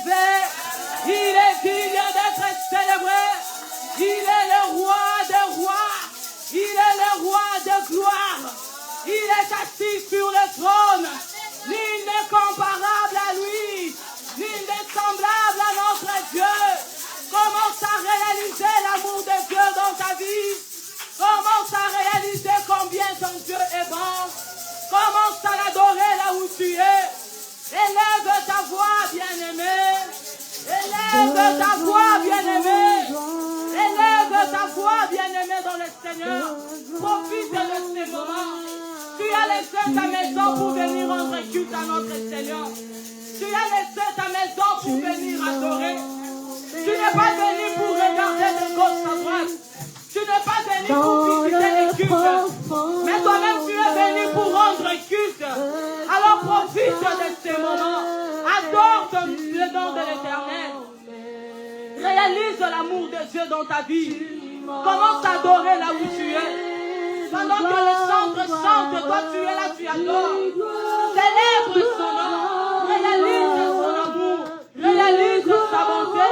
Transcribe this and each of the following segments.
élevé. Il est digne d'être célébré. Il est le roi des rois. Il est le roi de gloire. Il est assis sur le trône. Nul n'est comparable à lui. Nul n'est semblable à notre Dieu. Commence à réaliser l'amour de Dieu dans ta vie. Commence à réaliser combien ton Dieu est bon. Commence à l'adorer là où tu es. Élève ta voix, bien-aimé. Élève ta voix, bien-aimé. Élève ta voix, bien-aimé, dans le Seigneur. Profite de ces moments. Tu as laissé ta maison pour venir rendre culte à notre Seigneur. Tu as laissé ta maison pour venir adorer. Tu n'es pas venu pour regarder de gauche à droite. Tu n'es pas venu pour visiter les cultes. Mais toi-même, tu es venu pour rendre culte. Alors profite de ces moments. Adore le nom de l'Éternel. Réalise l'amour de Dieu dans ta vie. Commence à adorer là où tu es. Pendant que le centre chante, toi tu es là, tu adores. Célèbre son nom. Réalise son amour. Réalise sa bonté.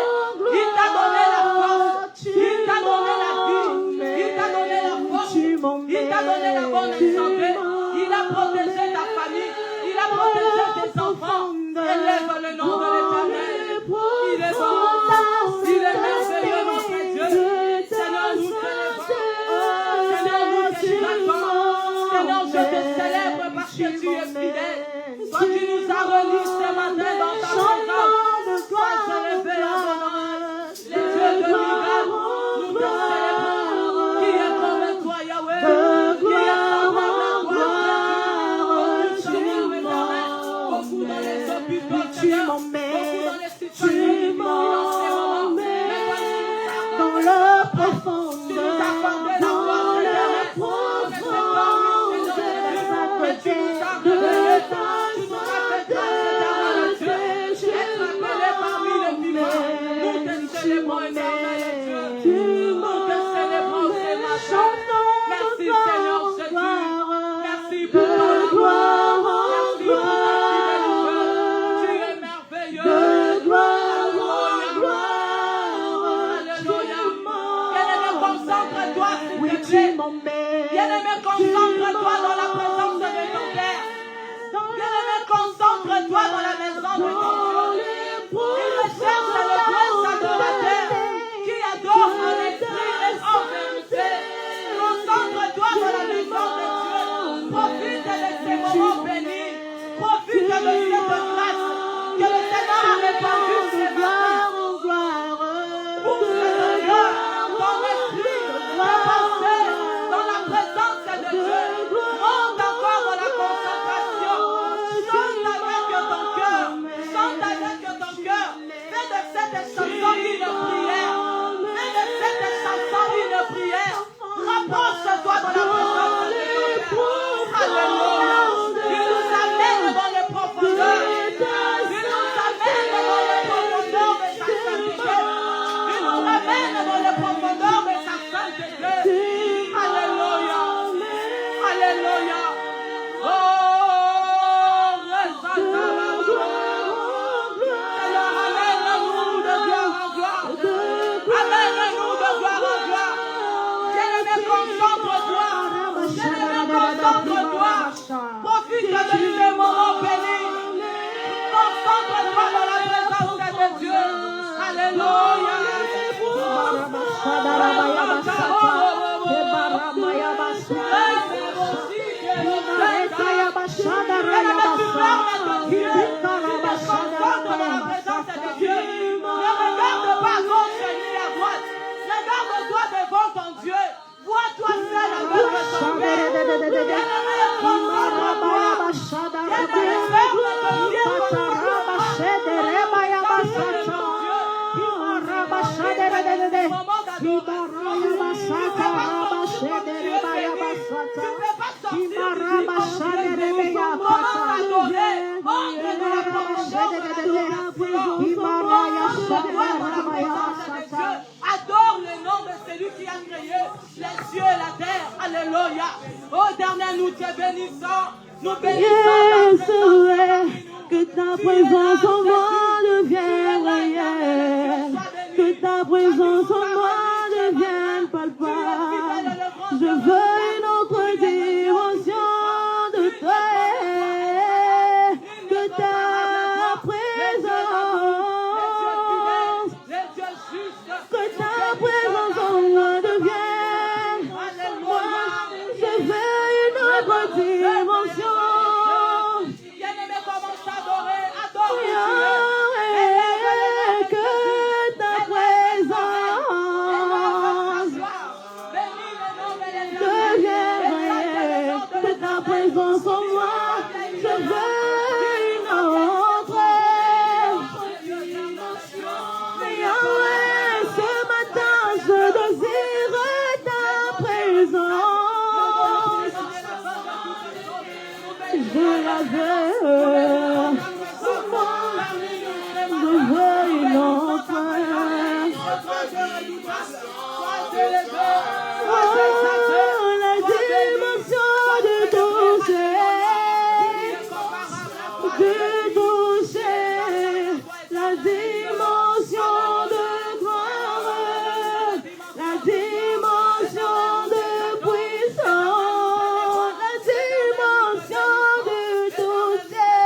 Il t'a donné la force. Il t'a donné la vie. Il t'a donné la force. Il t'a donné la bonne santé. Il a protégé ta famille. Il a protégé tes enfants. Élève le nom de l'Éternel. Il est bon. Il est merveilleux, notre Dieu. Seigneur, nous t'élèvons. Seigneur, nous t'exaltons. Seigneur, je te célèbre parce que tu es fidèle. Toi, tu nous as remis ce matin dans ta présence. Toi, célébrer en les dieux de miracle. Nous te célébrons. Qui est comme toi, Yahweh? Qui est semblable à toi? Nous sommes éternels. Beaucoup dans les hôpitaux, Seigneur. Beaucoup dans les situations dans le profondeur, dans le profondeur de ta Merci Seigneur Jésus. Merci pour ton gloire. Merci pour ta fidélité. Tu es merveilleux. Alléluia. Bien-aimé, concentre-toi s'il te plaît. Bien-aimé, concentre-toi dans la présence de ton Père. Bien-aimé, concentre-toi dans la maison de ton Dieu. Il recherche le prince adorateur qui adore en esprit et en vérité. Concentre-toi dans la maison de Dieu. Profite de ces moments bénis. Profite de cette grâce que le Seigneur a répandue ce matin. Pour ce Seigneur, ton esprit, ta pensée dans la présence de Dieu. Monte encore dans la concentration. Chante avec ton cœur. Chante avec ton cœur. Fais de cette chanson une prière. Fais de cette chanson une prière. Rapproche-toi dans la présence de Dieu. Alléluia. Il nous amène dans les profondeurs. Il nous amène dans les profondeurs de sa sainteté. Il nous ramène dans les profondeurs de sa sainteté. Alléluia. Alléluia. Oh, Seigneur, amène-nous de gloire en gloire. Amène-nous de gloire en gloire. Bien-aimé, concentre-toi. Bien-aimé, concentre-toi. Profite de ces moments bénis. Concentre-toi dans la présence de Dieu. Alléluia. Regarde-toi devant ton Dieu. Vois-toi seul avec ton Père. Adore le nom de celui qui a créé les cieux et la terre. Alléluia. Oh dernier, nous te bénissons. Nous bénissons. Que ta présence envoie de devienne réelle. Que ta présence en moi devienne palpable. Je veux une autre dimension de toi. Que ta présence, que ta présence en moi devienne. Moi, je veux une autre dimension. Présence en moi, je veux une autre. Yahweh, ce matin, je désire ta présence. Je la veux. Je veux une autre. Oh, la dimension de toucher, la dimension de gloire, la dimension de puissance, la dimension de toucher,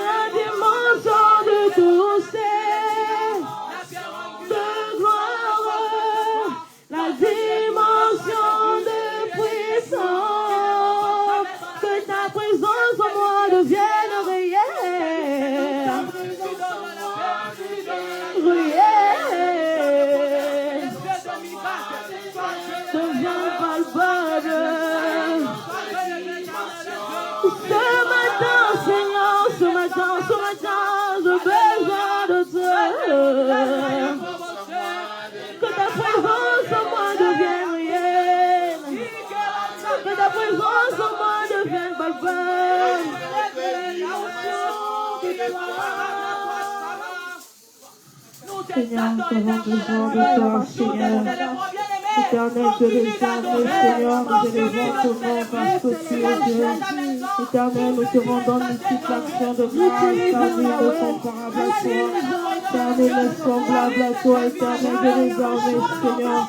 la dimension de toucher, de gloire, la dimension de puissance, que ta présence en moi devienne réelle. Réelle. Devienne palpable. Ce matin, Seigneur, ce matin, j'ai besoin de toi. Que ta présence en moi devienne réelle. Que ta présence en moi devienne palpable. Seigneur, nous avons besoin de toi, Seigneur. Éternel, je les aime, Seigneur, nous élevons ton nom parce que tu es Dieu. Éternel, nous te rendons une petite action de grâce, car nul ne comparable à toi. Éternel, est semblable à toi, Éternel, je les aime, Seigneur.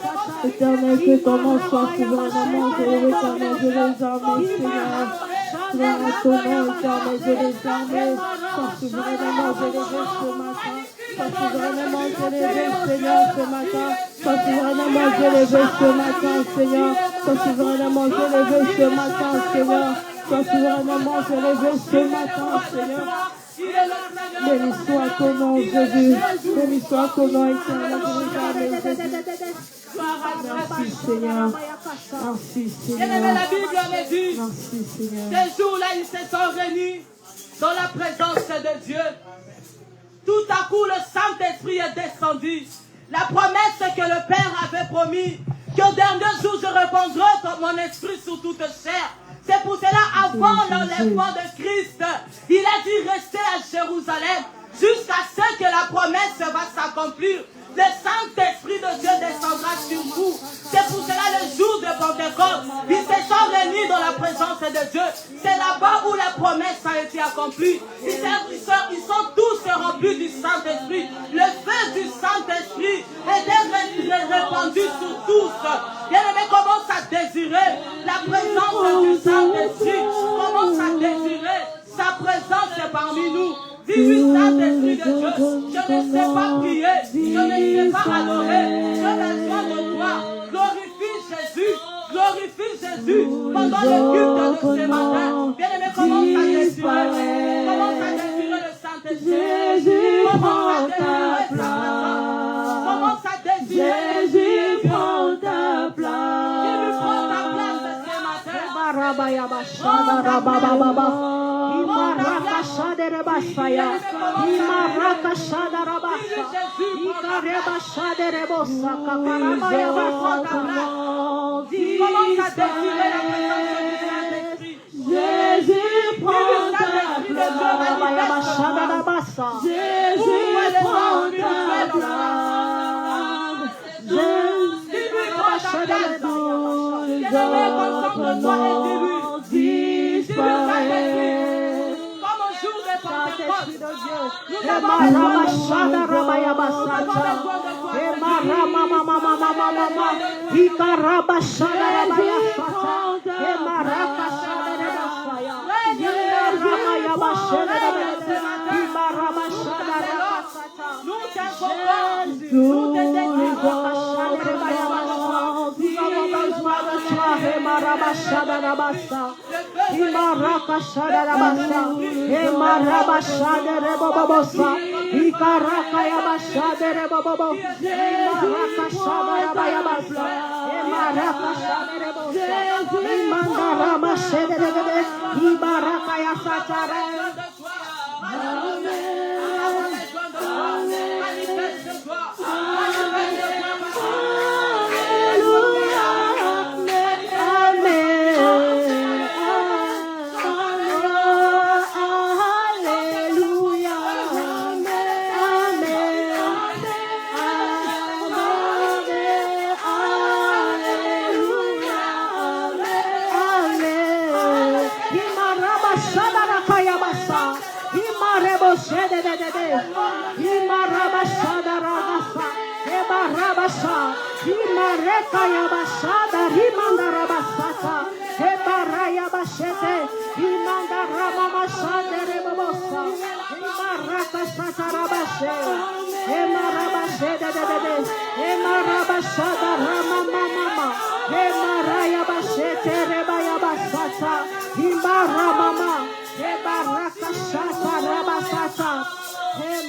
Éternel, que ton nom soit souverainement élevé, Éternel, je les aime, Seigneur. Gloire à ton nom, Éternel, je les aime, sois souverainement élevé ce matin. Sois souverainement élevé, Seigneur, ce matin. Sois souverainement élevé ce matin, Seigneur. Sois souverainement élevé ce matin, Seigneur. Sois souverainement élevé ce matin, Seigneur. Béni soit ton nom, Jésus. Béni soit ton nom, Éternel. Merci, Seigneur. Merci, Seigneur. Bien-aimé, la Bible me dit, merci, Seigneur. Ces jours-là, ils se sont réunis dans la présence de Dieu. Tout à coup, le Saint-Esprit est descendu. La promesse que le Père avait promis, qu'au dernier jour, je répandrai mon esprit sur toute chair. C'est pour cela, avant l'enlèvement de Christ, il a dit rester à Jérusalem jusqu'à ce que la promesse va s'accomplir. Le Saint-Esprit de Dieu descendra sur vous. C'est pour cela le jour de Pentecôte, ils se sont réunis dans la présence de Dieu. C'est là-bas où la promesse a été accomplie. Ils sont tous remplis du Saint-Esprit. Le feu du Saint-Esprit était répandu sur tous. Bien-aimé, commence à désirer la présence du Saint-Esprit. Commence à désirer sa présence parmi nous. Dis-lui, Saint-Esprit de Dieu, je ne sais pas prier, je ne sais pas adorer, je besoin de toi. Glorifie Jésus pendant le culte de ce matin. Bien-aimé, commence à désirer le Saint-Esprit. Commence à désirer sa présence. Commence à désirer Jésus, prends ta place. Jésus, prends ta place ce matin. Jésus, prends ta place. Jésus, prends ta place. Disparaît. l'Esprit de Dieu. Emarabashada rabayabasata. Emaramamamamamamama. Ikarabashada rabayasata. Emarakashada rabasaya. Emaramaya. Nous t'invoquons, nous t'invoquons.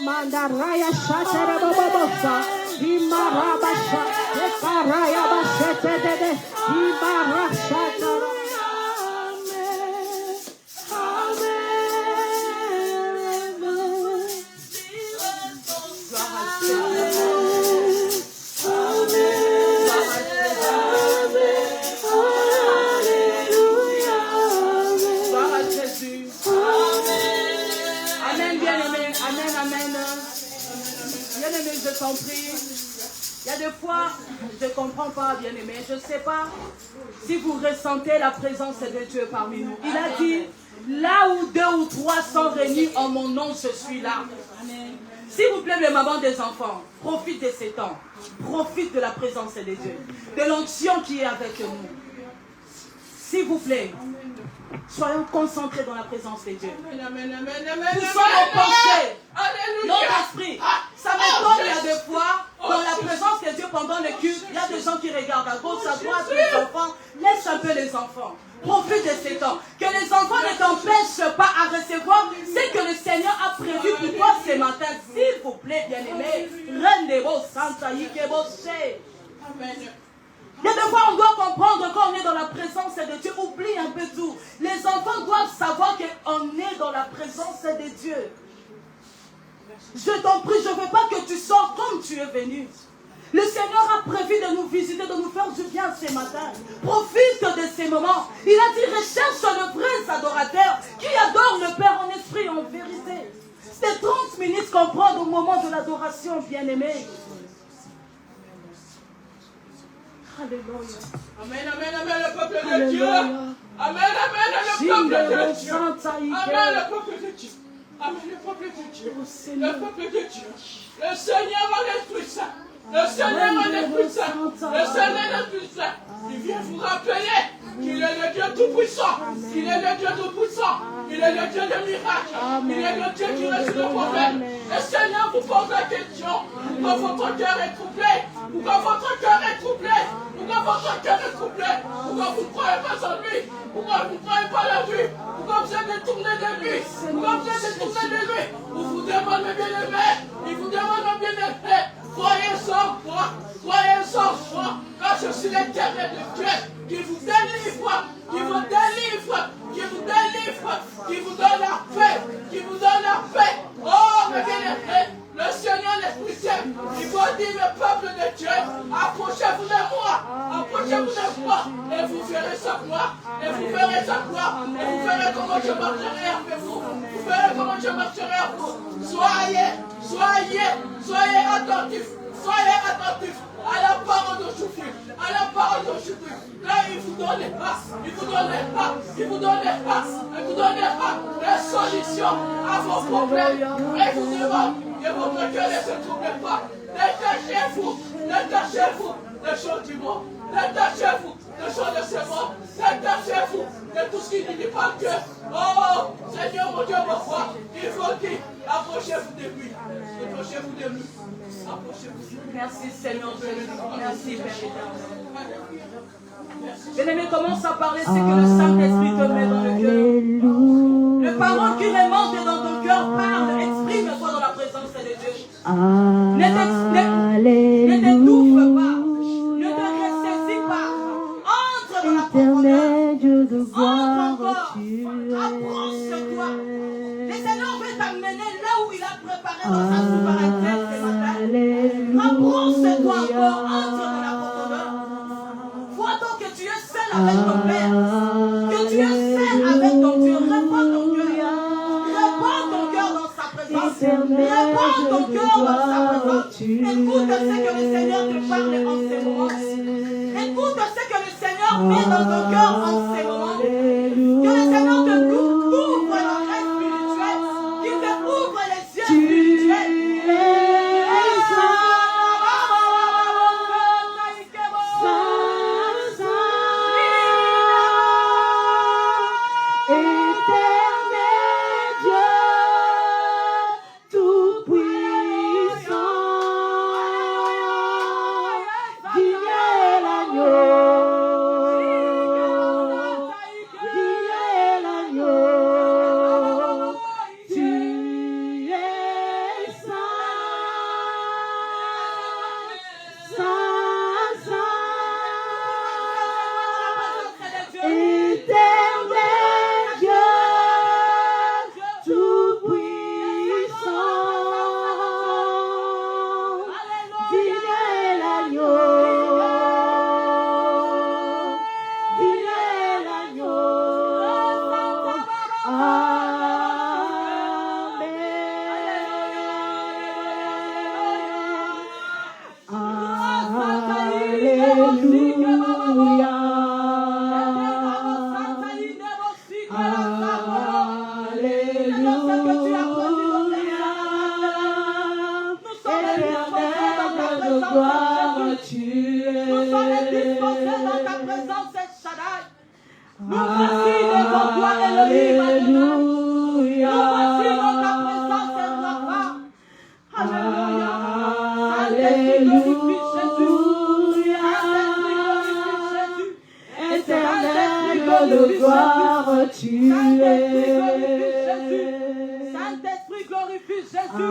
Mandaraya shatere bobosa, imarabasha, ekaraya bashete dede, imarashata. Je t'en prie. Il y a des fois, je ne comprends pas, bien-aimé. Je ne sais pas si vous ressentez la présence de Dieu parmi nous. Il a dit, là où 2 ou 3 sont réunis en mon nom, je suis là. S'il vous plaît, les mamans des enfants, profite de ces temps. Profite de la présence de Dieu. De l'onction qui est avec nous. S'il vous plaît, soyons concentrés dans la présence de Dieu. Nous sommes penchés. Notre esprit. Ça m'étonne, il y a des fois, dans la présence de Dieu pendant le culte, il y a des gens qui regardent à gauche, à droite, les enfants. Laisse un peu les enfants. Profite de ces temps. Que les enfants ne t'empêchent pas à recevoir ce que le Seigneur a prévu pour toi ce matin. S'il vous plaît, bien-aimés. Rendez-vous, Santa Yikeboshe. Amen. Il y a des fois, on doit comprendre quand on est dans la présence de Dieu. Oublie un peu tout. Les enfants doivent savoir qu'on est dans la présence de Dieu. Je t'en prie, je ne veux pas que tu sors comme tu es venu. Le Seigneur a prévu de nous visiter, de nous faire du bien ce matin. Profite de ces moments. Il a dit, recherche le vrai adorateur qui adore le Père en esprit et en vérité. C'est 30 minutes qu'on prend au moment de l'adoration, bien-aimé. Alléluia. Amen, amen, amen, le peuple de Dieu. Amen, amen, le peuple de Dieu. Amen, le peuple de Dieu. Amen, le peuple de Dieu. Le peuple de Dieu. Le Seigneur en Esprit Saint. Le Seigneur en Esprit Saint. Le Seigneur en Esprit Saint. Il vient vous rappeler qu'il est le Dieu Tout-Puissant. Il est le Dieu Tout-Puissant. Il est le Dieu des miracles. Il est le Dieu qui résout le problème. Le Seigneur vous pose la question. Pourquoi votre cœur est troublé? Pourquoi votre cœur est troublé? Pourquoi votre cœur est troublé? Pourquoi vous ne croyez pas en lui? Pourquoi vous ne croyez pas la vue? Pourquoi vous êtes détourné de lui? Pourquoi vous êtes détourné de lui? Vous vous demandez bien-aimé. Il vous demande bien-aimé. Croyez sans foi. Croyez sans foi. Car je suis l'Éternel de Dieu qui vous délivre. Qui vous délivre. Qui vous délivre. Qui vous donne la paix. Qui vous donne la paix. Oh, mes bien-aimés. Le Seigneur l'Esprit Saint, il va dire le peuple de Dieu, approchez-vous de moi, approchez-vous de moi, et vous verrez sa gloire, et vous verrez sa gloire, et vous verrez comment je marcherai avec vous, vous verrez comment je marcherai avec vous. Soyez attentifs à la parole de Jésus, à la parole de Jésus. Là, il vous donnera. Le solution à vos problèmes. Précisément, que votre cœur ne se trouble pas. Détachez-vous des choses du monde. Détachez-vous des choses de ce monde. Détachez-vous de tout ce qui ne dit pas que, oh, Seigneur mon Dieu, mon roi, il faut dire, approchez-vous de lui. Approchez-vous de lui. Approchez-vous de lui. Merci Seigneur Jésus. Merci Père éternel. Bien-aimé, commence à parler ce que le Saint-Esprit te met dans le cœur. Les paroles qui remontent dans ton cœur parlent, exprime-toi dans la présence de Dieu. Ne t'étouffe pas, ne te ressaisis pas. Entre dans la profondeur, entre encore, approche-toi. Le Seigneur veut t'amener là où il a préparé dans sa souveraineté ce matin. Approche-toi encore, entre dans la profondeur. Vois donc que tu es seul avec ton Père, que tu es seul avec ton Dieu. Réponds ton cœur. Réponds ton cœur dans sa présence. Réponds ton cœur dans sa présence. Écoute ce que le Seigneur te parle en ces moments. Écoute ce que le Seigneur met dans ton cœur en ces moments. Que le Seigneur te ouvre l'oreille spirituelle, qu'il te ouvre les yeux spirituels. Saint-Esprit, glorifie Jésus.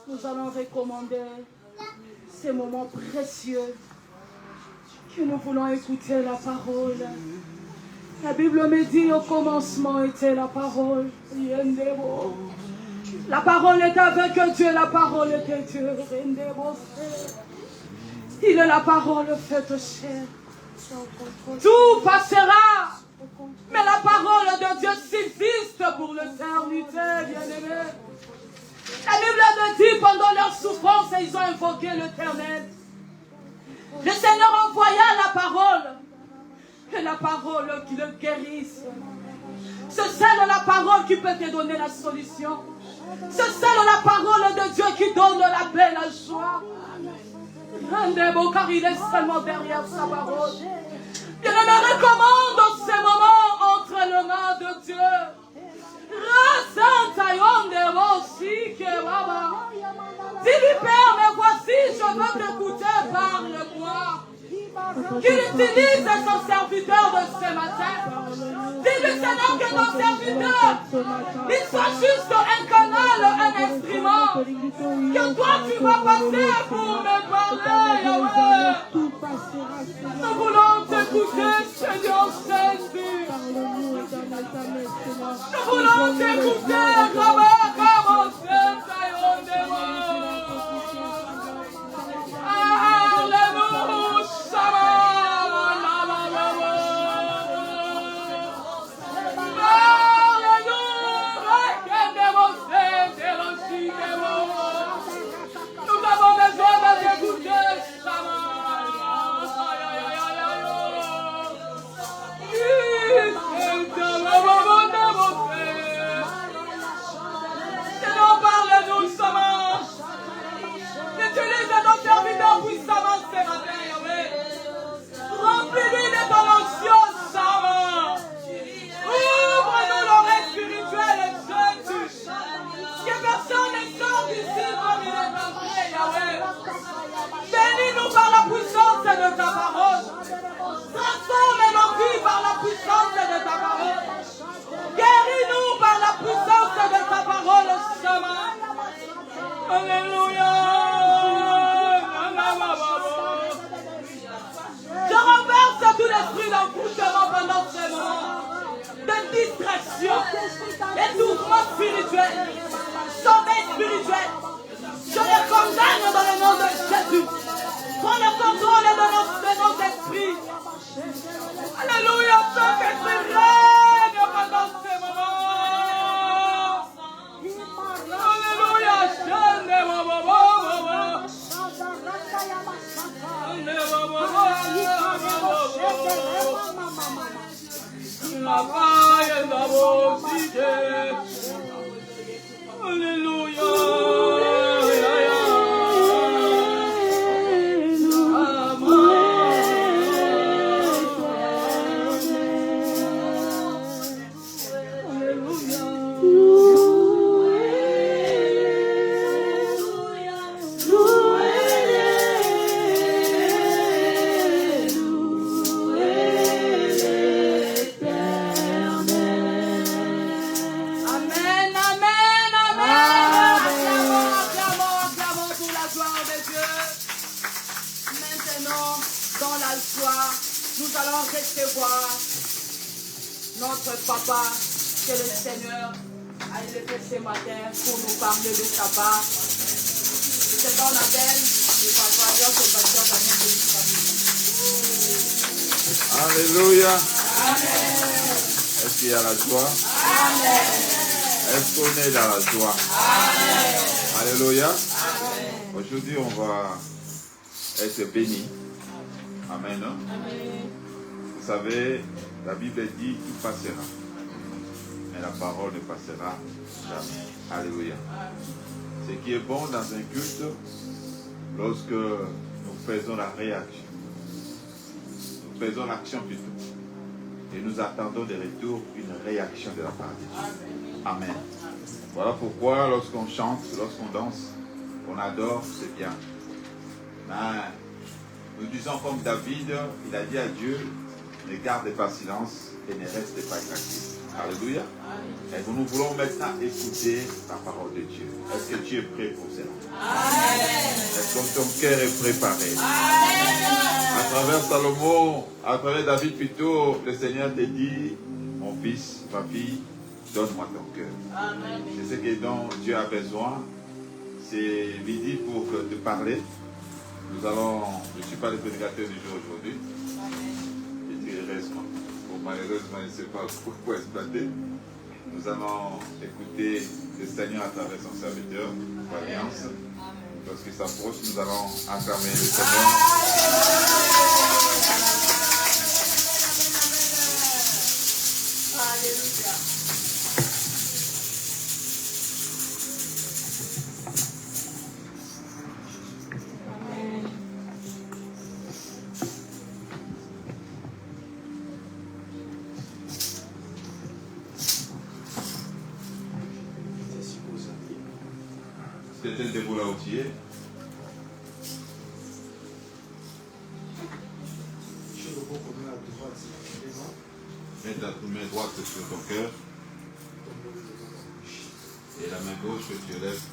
Nous allons recommander ces moments précieux que nous voulons écouter la parole. La Bible me dit au commencement était la parole. La parole est avec Dieu, la parole était Dieu. Il est la parole faite chair. Tout passera, mais la parole de Dieu subsiste pour l'éternité, bien-aimé. La Bible me dit, pendant leur souffrance, ils ont invoqué l'Éternel. Le Seigneur envoya la parole, et la parole qui le guérisse. C'est celle la parole qui peut te donner la solution. C'est celle la parole de Dieu qui donne la paix, la joie. Rendez-vous, car il est seulement derrière sa parole. Je me recommande ces moments entre les mains de Dieu. Dis-lui, Père, mais voici, je veux t'écouter, parle-moi. Qu'il utilise son serviteur de ce matin. Dis-lui, Seigneur, que ton serviteur, il soit juste un canal, un instrument. Que toi, tu vas passer pour me parler, Yahweh. Nous voulons t'écouter, Seigneur Jésus. Nous voulons t'écouter, comment c'est, spirituel. Sommeil spirituel. Je le condamne dans le nom de Jésus. Prends le contrôle de nos esprits. Alléluia, Saint-Esprit règne pendant ces moments. Alléluia, notre papa, que le Seigneur a élevé ce matin pour nous parler de sa part. C'est dans la belle du papa, notre pasteur Daniel de famille. Alléluia. Amen. Est-ce qu'il y a la joie? Amen. Est-ce qu'on est dans la joie? Amen. Alléluia. Amen. Aujourd'hui, on va être bénis. Amen. Amen. Vous savez, la Bible dit tout passera. Mais la parole ne passera jamais. Alléluia. Ce qui est bon dans un culte, lorsque nous faisons la réaction, nous faisons l'action plutôt, et nous attendons de retour une réaction de la part de Dieu. Amen. Voilà pourquoi lorsqu'on chante, lorsqu'on danse, on adore, c'est bien. Mais nous disons comme David, il a dit à Dieu, ne garde pas silence et ne reste pas inactif. Alléluia. Et nous voulons maintenant écouter la parole de Dieu. Est-ce que tu es prêt pour cela? Est-ce que ton cœur est préparé? À travers Salomon, à travers David plutôt, le Seigneur te dit, mon fils, ma fille, donne-moi ton cœur. C'est ce dont Dieu a besoin. C'est midi pour te parler. Nous allons, je ne suis pas le prédicateur du jour aujourd'hui. Heureusement. Bon, malheureusement, je ne sais pas pourquoi exploiter. Nous allons écouter le Seigneur à travers son serviteur, l'Alliance. Lorsqu'il s'approche, nous allons acclamer le Seigneur. Alléluia. C'était de vous là outiller. Mets ta main droite sur ton cœur. Et la main gauche que tu lèves.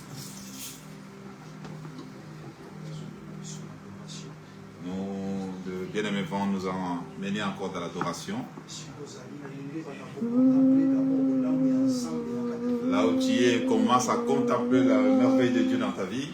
Nous, de bien-aimés vents, nous allons mener encore dans l'adoration. Là où tu es, commence à contempler la merveille de Dieu dans ta vie.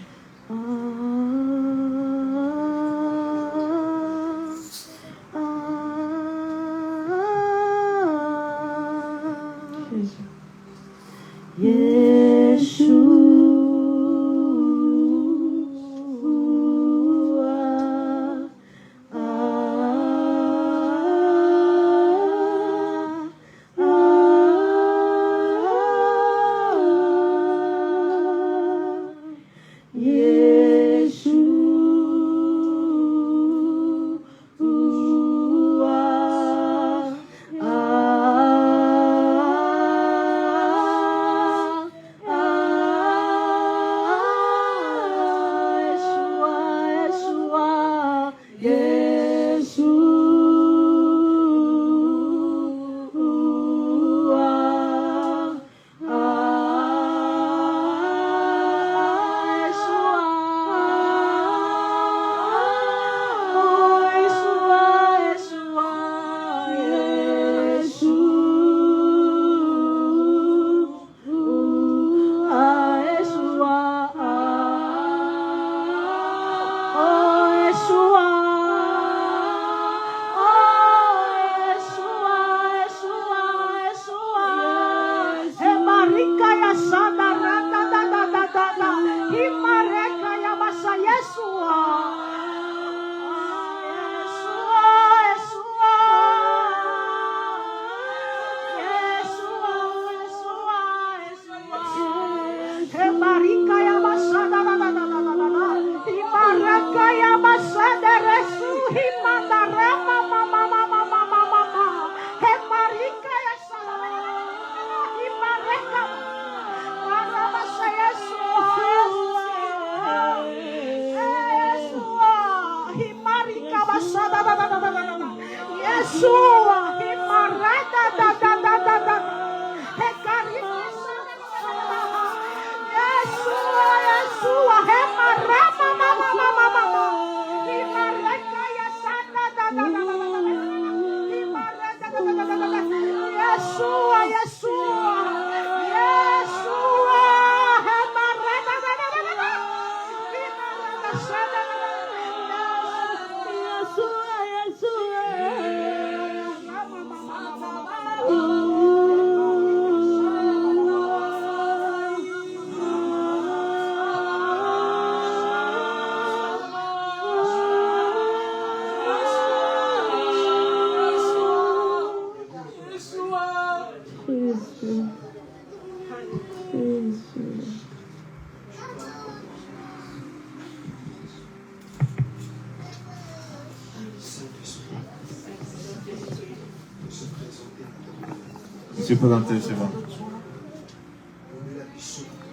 Monsieur, présentez-moi.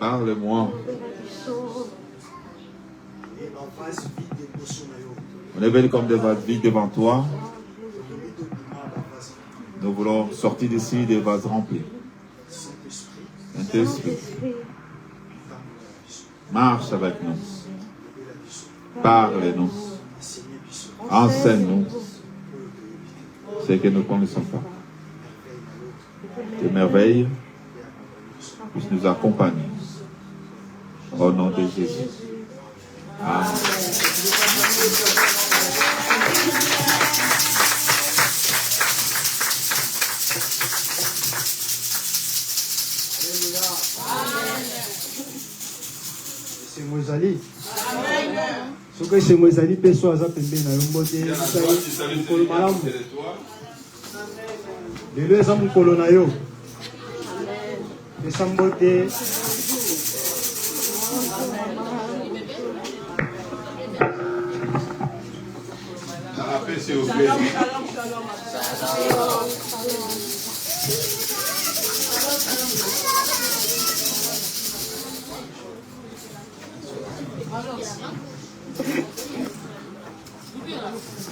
Parle-moi. On est venu comme des vases vides devant toi. Nous voulons sortir d'ici des vases remplis. Saint-Esprit, marche avec nous. Parle-nous. Enseigne-nous ce que nous ne connaissons pas. Tes merveilles puissent nous accompagner. Au nom de Jésus. Amen. C'est Moïsali. Ce que c'est Moïsali, personne n'a pu faire un mot de lelo eza mokolo na yo pesa mbote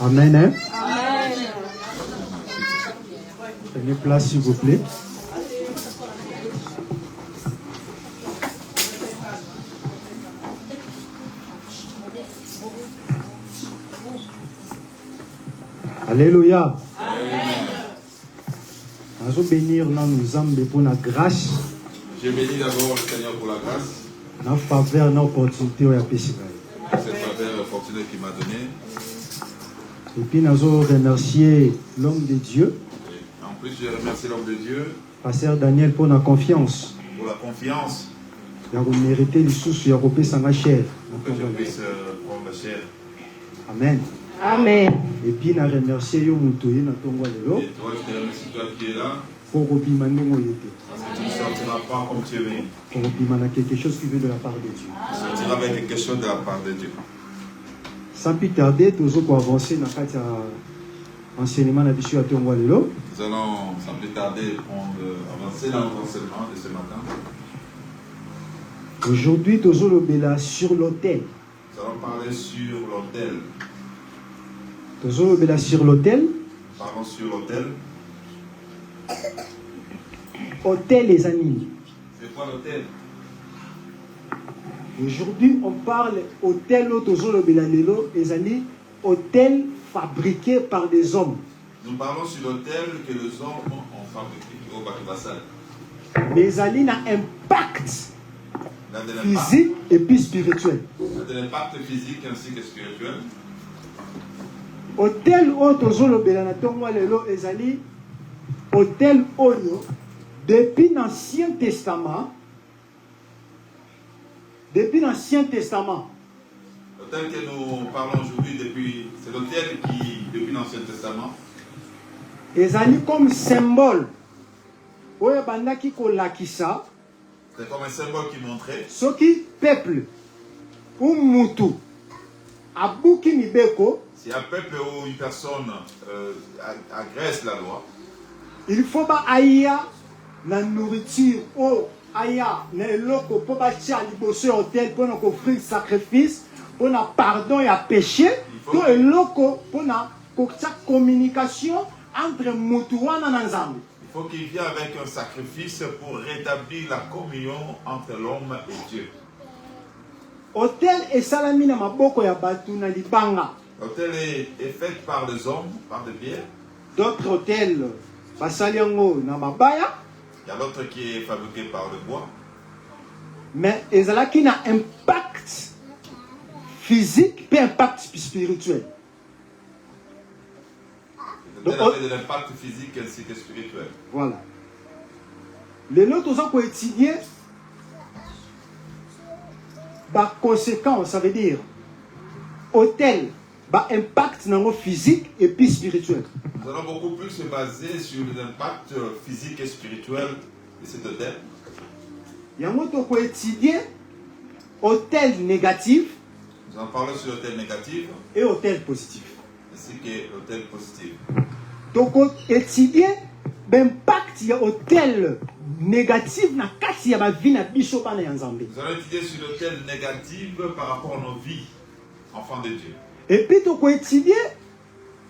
Amen, hein? Prenez place, s'il vous plaît. Alléluia. Je vais bénir pour la grâce. Je bénis d'abord le Seigneur pour la grâce. Notre faveur, notre opportunité. Cette faveur opportunité qu'il m'a donnée. Et puis nous allons remercier l'homme de Dieu. En plus, je remercie l'homme de Dieu. Pasteur Daniel pour la confiance. Pour la confiance. Il a mérité les sous, il a coupé sa chair. Que je puisse prendre la chair. Amen. Amen. Et puis nous remercier yo mutoyi na tongo lelo. Et toi, je te remercie toi qui es là. Pour obima ndongo yete. Tu ne sortiras pas comme tu es venu. Pour obima na quelque chose qui vient de la part de Dieu. Tu sortiras avec quelque chose de la part de Dieu. Sans plus tarder, toujours pour avancer dans le enseignement de Bisu à tongo lelo. Nous allons sans plus tarder avancer dans l'enseignement de ce matin. Aujourd'hui, toujours le bela sur l'autel. Nous allons parler sur l'autel. Toujours le bela sur l'autel. Parlons sur l'autel. Autel les amis. C'est quoi l'autel? Aujourd'hui, on parle hôtel, toujours le bela lelo, les amis, hôtel fabriqué par des hommes. Nous parlons sur l'autel que les hommes ont fabriqué au Bakibassal. Les amis ont un impact physique et puis spirituel. De l'impact physique ainsi que spirituel. Hôtel toujours le bela na tongo lelo, les amis, hôtel Oyo, depuis l'Ancien Testament. Depuis l'Ancien Testament. L'autel que nous parlons aujourd'hui, c'est l'autel qui, depuis l'Ancien Testament, les amis comme symbole. C'est comme un symbole qui montrait ce qui peuple ou mutu abuki mibeko. Si un peuple ou une personne agresse la loi, il faut pas aïa la nourriture ou aïa ne loko pour bâtir liboso hôtel pour nous offrir sacrifice pour na pardon et à péché tout loko pour na communication entre mutuana na nzambe. Il faut qu'il vienne avec un sacrifice pour rétablir la communion entre l'homme et Dieu. Hôtel esalami na maboko ya batu na libanga. L'autel est fait par des hommes, par des pierres. D'autres hôtels basali yango na mabaya. Il y a l'autre qui est fabriqué par le bois. Mais ezalaki na impact physique et impact spirituel. L'autel avait de l'impact physique ainsi que spirituel. Voilà. Les autres ont pour étudier par conséquent, ça veut dire hôtel, bah impact dans le physique et puis spirituel. Nous allons beaucoup plus se baser sur l'impact physique et spirituel de cet hôtel. Il y a un autre pour étudier hôtel négatif. Nous allons parler sur l'hôtel négatif et hôtel positif. ainsi que l'hôtel positif. Donc, étudier l'impact il y a hôtel négatif na kati ya ba vie na biso bana ya Nzambe. Nous allons étudier sur l'hôtel négatif par rapport à nos vies, enfants de Dieu. Et puis, tu peux étudier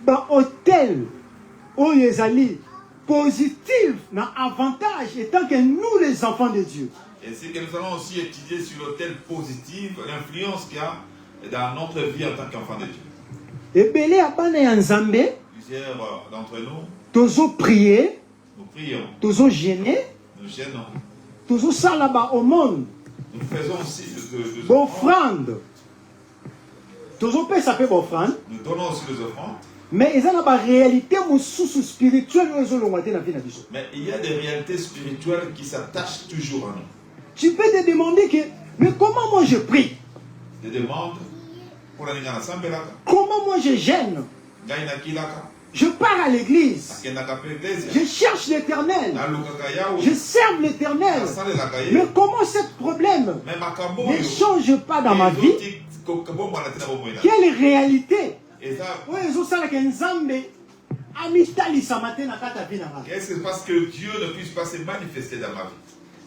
ba hôtel où ezali positif na avantage étant que nous les enfants de Dieu. Ainsi que nous allons aussi étudier sur l'hôtel positif, l'influence qu'il y a dans notre vie en tant qu'enfants de Dieu. Et belé ya bana ya Nzambe, Plusieurs d'entre nous, tozo prier, nous prions, tozo gêner, nous gênons, tozo salaba au monde, nous faisons aussi de offrande. Tozo pesa pe offrande, nous donnons aussi des offrandes. mais ils ont la réalité mususu spirituelle ozo longwate na vie na biso. Mais il y a des réalités spirituelles qui s'attachent toujours à nous. Tu peux te demander que, mais comment moi je prie? Des demandes pour la Ningana Sambelaka, Comment moi je gêne? Gaina Kilaka, Je pars à l'église. Kenaka Peklesia, Je cherche l'éternel. Nalukakayao, Je serve l'éternel. Nasale Lakaye, Mais comment ce problème mais Makambo, ne change pas dans ma vie? Quelle réalité? Qu'est-ce qui se passe que Dieu ne puisse pas se manifester dans ma vie?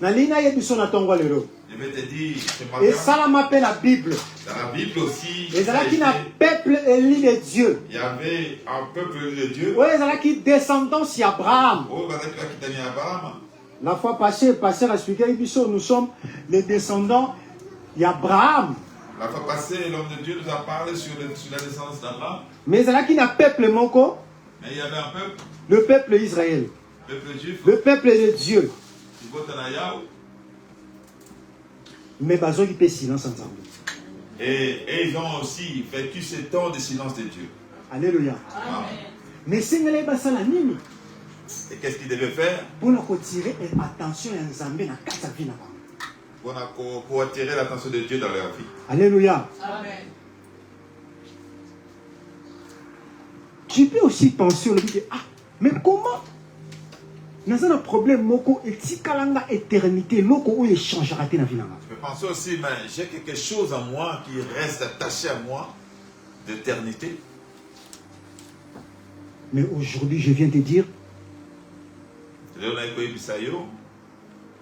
Je Je vais te dire ce Et matin, ça m'appelle la Bible. dans la Bible aussi, Et ça ça a qui été- n'a peuple élu de Dieu. il y avait un peuple de Dieu. Oui, ça qui descendance d'Abraham. Oh, Bazaki Akitani Abraham. La fois passée, le pasteur a expliqué, nous sommes les descendants d'Abraham. La fois passée, l'homme de Dieu nous a parlé sur la descendance d'Abraham. Mais ça qui n'a peuple moko, Mais il y avait un peuple, le peuple Israël, peuple juif, le peuple de Dieu. qui vote en Ayahu. Mais bazo qui fait silence ensemble. Et ils ont aussi vécu ce temps de silence de Dieu. Alléluia. Amen. Mais c'est que les basala nini Et qu'est-ce qu'ils devaient faire pour nous retirer attention à Nzambe na kata vie na bango. pour attirer l'attention de Dieu dans leur vie? Alléluia. Amen. Tu peux aussi penser au dit ah mais comment dans un problème moko etikalanga éternité loko où échangera na vie na bango. Je peux penser aussi, mais j'ai quelque chose en moi qui reste attaché à moi d'éternité. Mais aujourd'hui je viens te dire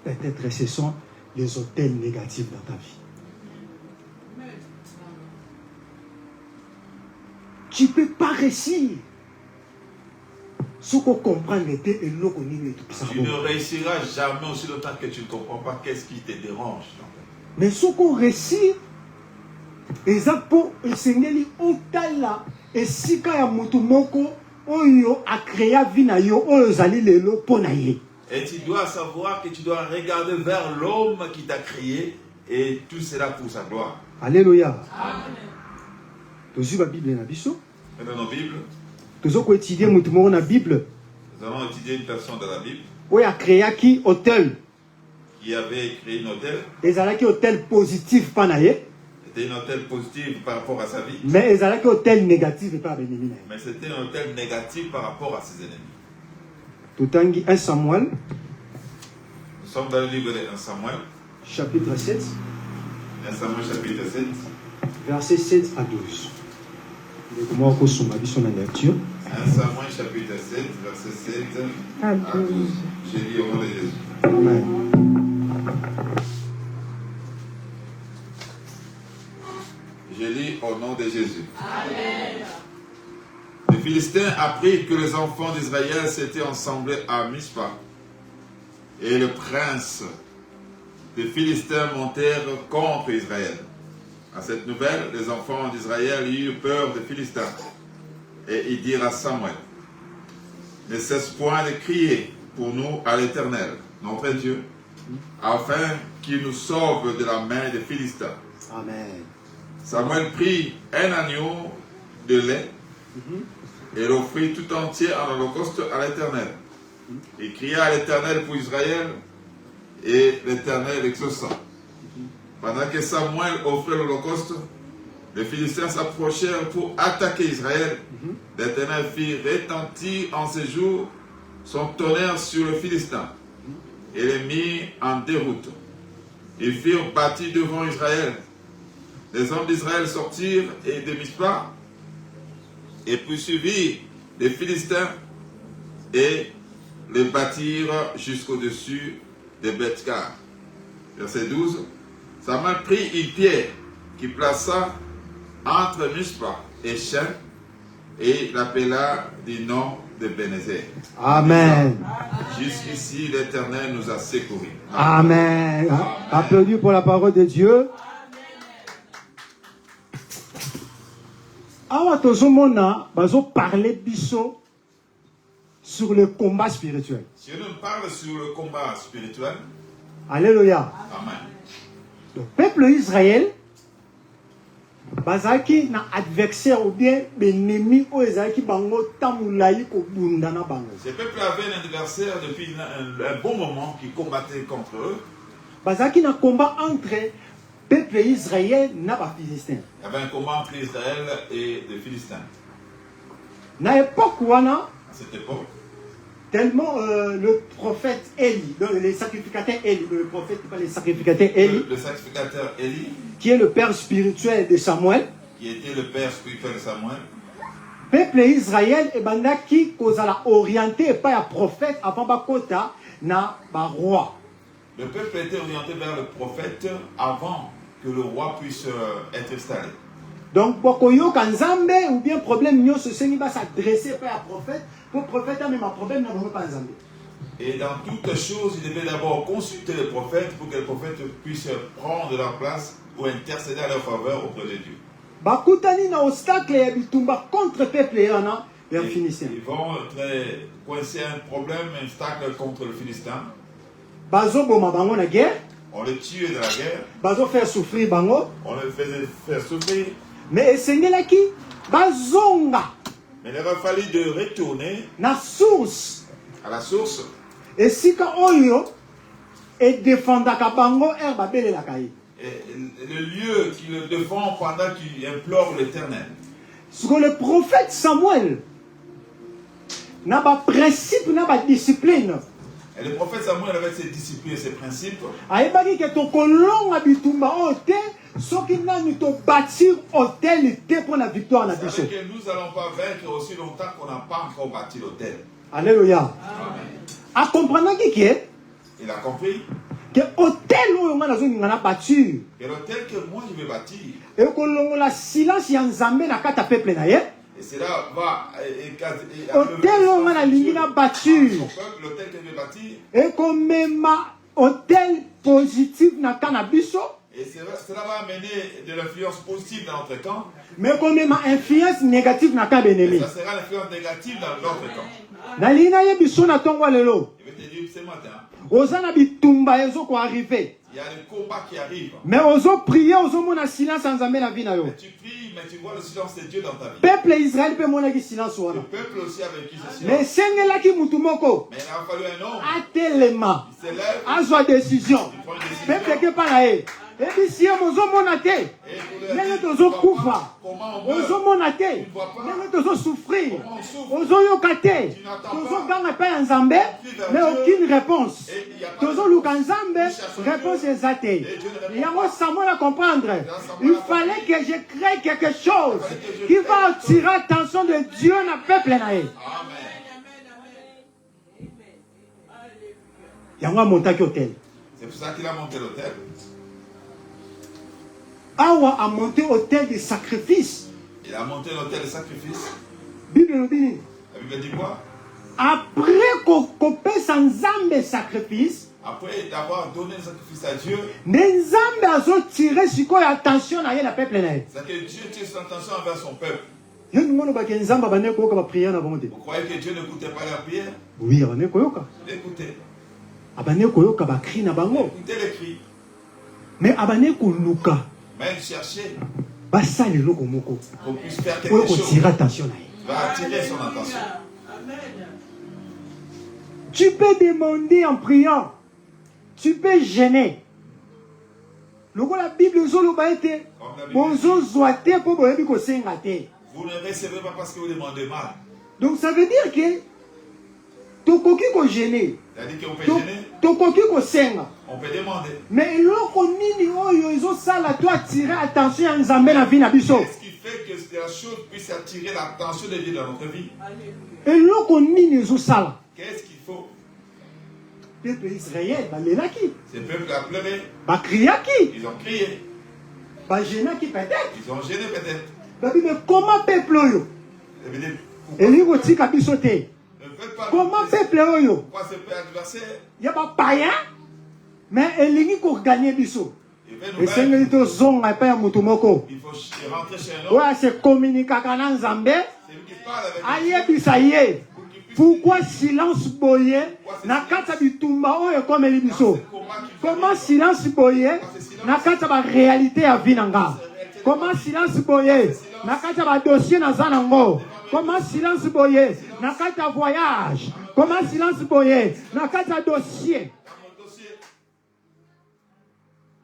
peut-être ce sont les hôtels négatifs dans ta vie. Tu ne peux pas réussir. Ce qu'on comprend l'été et l'eau qu'on y tout ça. Tu ne réussiras jamais aussi longtemps que tu ne comprends pas qu'est-ce qui te dérange. Mais ce qu'on réussit, et ça pour enseigner l'otala et si quand ya mutu moko oyo a créé vie na yo oyo zali lelo pona ye. Et tu dois savoir que tu dois regarder vers l'homme qui t'a créé et tout cela pour sa gloire. Alléluia. Amen. Tozu ba Bible na biso. Dans nos Bibles, Tozo ko étudier mutu moko na Bible. nous allons étudier une personne dans la Bible Oyo a créé qui hôtel. qui avait créé une hôtel. Ezalaki hôtel positif pa na ye. C'était un hôtel positif par rapport à sa vie, Mais ezalaki hôtel négatif pa benemi na ye. mais c'était un hôtel négatif par rapport à ses ennemis. Totangi 1 Samuel Nous sommes dans le livre de 1 Samuel, chapitre 7 1 Samuel chapitre 7, verset 7 à 12. Comment on consomme la lecture 1 Samuel chapitre 7, verset 7 À à 12. 12. J'ai lu au nom de Jésus. Amen. Je lis au nom de Jésus. Amen. Le Philistins apprirent que les enfants d'Israël s'étaient ensemblés à Mispa. Et le prince des Philistins montèrent contre Israël. À cette nouvelle, les enfants d'Israël eurent peur des Philistins. Et ils dirent à Samuel, ne cesse point de crier pour nous à l'Éternel, notre Dieu, afin qu'il nous sauve de la main des Philistins. Amen. Samuel prit un agneau de lait et l'offrit tout entier en holocauste à l'Éternel. Il cria à l'Éternel pour Israël et l'Éternel exauça. Pendant que Samuel offrait l'holocauste, les Philistins s'approchèrent pour attaquer Israël. L'Éternel fit retentir en ces jours son tonnerre sur le Philistin et les mit en déroute. Ils firent bâtir devant Israël. Les hommes d'Israël sortirent et de Mispa et poursuivirent les Philistins et les bâtirent jusqu'au-dessus de Bethkar. Verset 12. Samuel prit une pierre qui plaça entre Mispa et Shem et l'appela du nom de Bénézer. Amen. Jusqu'ici, l'Éternel nous a secourus. Amen. Applaudis pour la parole de Dieu. Awa tozomona bazo parler biso sur le combat spirituel. Si on nous parle sur le combat spirituel, Alléluia. amen. Le peuple Israël bazaki na adversaire ou bien ennemi o ezaki bango tamulayi ko bunda na bango. Ces peuples avaient un adversaire depuis un bon moment qui combattait contre eux. Bazaki na combat entre peuple Israël na ba Philistins. Il y avait un combat entre Israël et les Philistins. Na époque wana, À cette époque, tellement le prophète Élie, les sacrificateurs Élie, le prophète, pas les sacrificateurs Élie, le sacrificateur Élie, qui est le père spirituel de Samuel, qui était le père spirituel de Samuel, peuple Israël et bandaki kozala orienté pas ya prophète avant bakota na ba roi. le peuple était orienté vers le prophète avant que le roi puisse être installé. Donc bokoyo kanzambe ou bien problème nyo se seni ba s'adresser pas ya prophète pour prophète a même un problème na pas nzambe. Et dans toutes choses, il devait d'abord consulter le prophète pour que le prophète puisse prendre leur place ou intercéder à leur faveur auprès de Dieu. Bakutani na obstacle ya bitumba contre peuple yana vers Philistin. Ils vont coincer un problème, un obstacle contre le Philistin. Bazo boma bango na guerre, On les tuait dans la guerre, bazo faire souffrir bango, on les faisait faire souffrir. mais esengelaki bazonga Mais il aurait fallu de retourner na source à la source. esika oyo et défendaka bango herba belelaka ye. Et le lieu qui le défend pendant qu'il implore l'Éternel. Ce que le prophète Samuel n'a pas principe, n'a pas discipline. Et le prophète Samuel, avec ses disciplines et ses principes, Aïbaki que ton colon habitumba ote, ce qui n'a ni to bâtir hôtel te pour la victoire na c'est biso. que nous n'allons pas vaincre aussi longtemps qu'on n'a pas encore bâti l'autel. Alléluia. Amen. A comprendre qui est Il a compris que hôtel où on a zone ngana bâtir. que l'autel que moi je vais bâtir, Et que la silence ya nzambe na kata peuple na ye. et cela va Hôtel où on a limina bâtir. l'autel que je vais bâtir, Et qu'on même hôtel positif na cannabis. et cela va amener de l'influence positive dans notre camp, Mais qu'on même influence négative na ka et benemi. ça sera l'influence négative dans l'autre camp. Na lina ye biso na tongo lelo. Je vais te dire ce matin, Ozana bitumba ezo ko arriver. il y a des combats qui arrivent. Mais ozo prier ozo mona silence nzambe na vie na yo. Mais tu pries, mais tu vois le silence de Dieu dans ta vie. Peuple Israël pe mona ki silence Le wana. peuple aussi avec qui ce Mais silence. sengelaki mutu moko Mais il a fallu un homme atelema qui s'élève, azwa décision. qui prend une Peuple décision. ke pa na ye. Et si mozo mona te. Et pour leur Ndenge dire, tozo tu vois kufa. pas comment on meurt. Ozo mona te. Tu ne vois pas Ndenge tozo souffrir. comment on souffre. Ozo yoka te. Tu n'entends Tozo pas. ganga pa ya nzambe. Mais aucune réponse. Et il n'y a pas Tozo de luka nzambe. Réponse ezate. Yango Samuel a comprendre. Il fallait que je crée quelque chose qui va attirer l'attention de Dieu dans le peuple. Amen. Yango a monté hôtel. C'est pour ça qu'il a monté l'autel. Awa a monté hôtel de sacrifice. Il a monté l'autel de sacrifice. Bible Bible dit. La Bible dit quoi? Après qu'on paie sans Nzambe sacrifice. Après d'avoir donné le sacrifice à Dieu. Nzambe a tiré sur quoi attention à le peuple. C'est que Dieu tire son attention envers son peuple. Vous croyez que Dieu n'écoutait pas la prière? Oui, il écoutait. Écoutez les cris. Mais il cherchait qu'on puisse faire quelque chose. Va attirer son attention. Tu peux demander en priant. Tu peux gêner. La Bible dit vous ne recevez pas parce que vous demandez mal. Donc ça veut dire que tokoki ko gêner. C'est-à-dire qu'on peut gêner. Tokoki ko senga. On peut demander. Mais loko nini oyo izo sala toi attirer attention à Nzambe na vie na biso. Qu'est-ce qui fait que la chose puisse attirer l'attention de Dieu dans notre vie? Et loko nini izo sala. Qu'est-ce qu'il faut? Peuple Israël balelaki. Ce peuple a pleuré. Ba criaki. Ils ont crié. Ba gênaki peut-être. Ils ont gêné peut-être. Mais comment peuple oyo? Elingo tika biso te. Comment peuple oyo? Pourquoi ce peuple adversaire? Ya ba païen. Mais elingi ko gagner biso. Et c'est que to zonga pa ya mutu moko. Il faut rentrer chez nous. Ouais, c'est communiquer kana Nzambe. C'est lui qui parle avec Aye bisaye. Pourquoi silence boye na kata bitumba oyo comme libiso? Comment silence boye na kata ba réalité ya vinanga? Comment silence boye na kata ba dossier na zanango? Comment silence boye na kata voyage? Comment silence boye na kata dossier?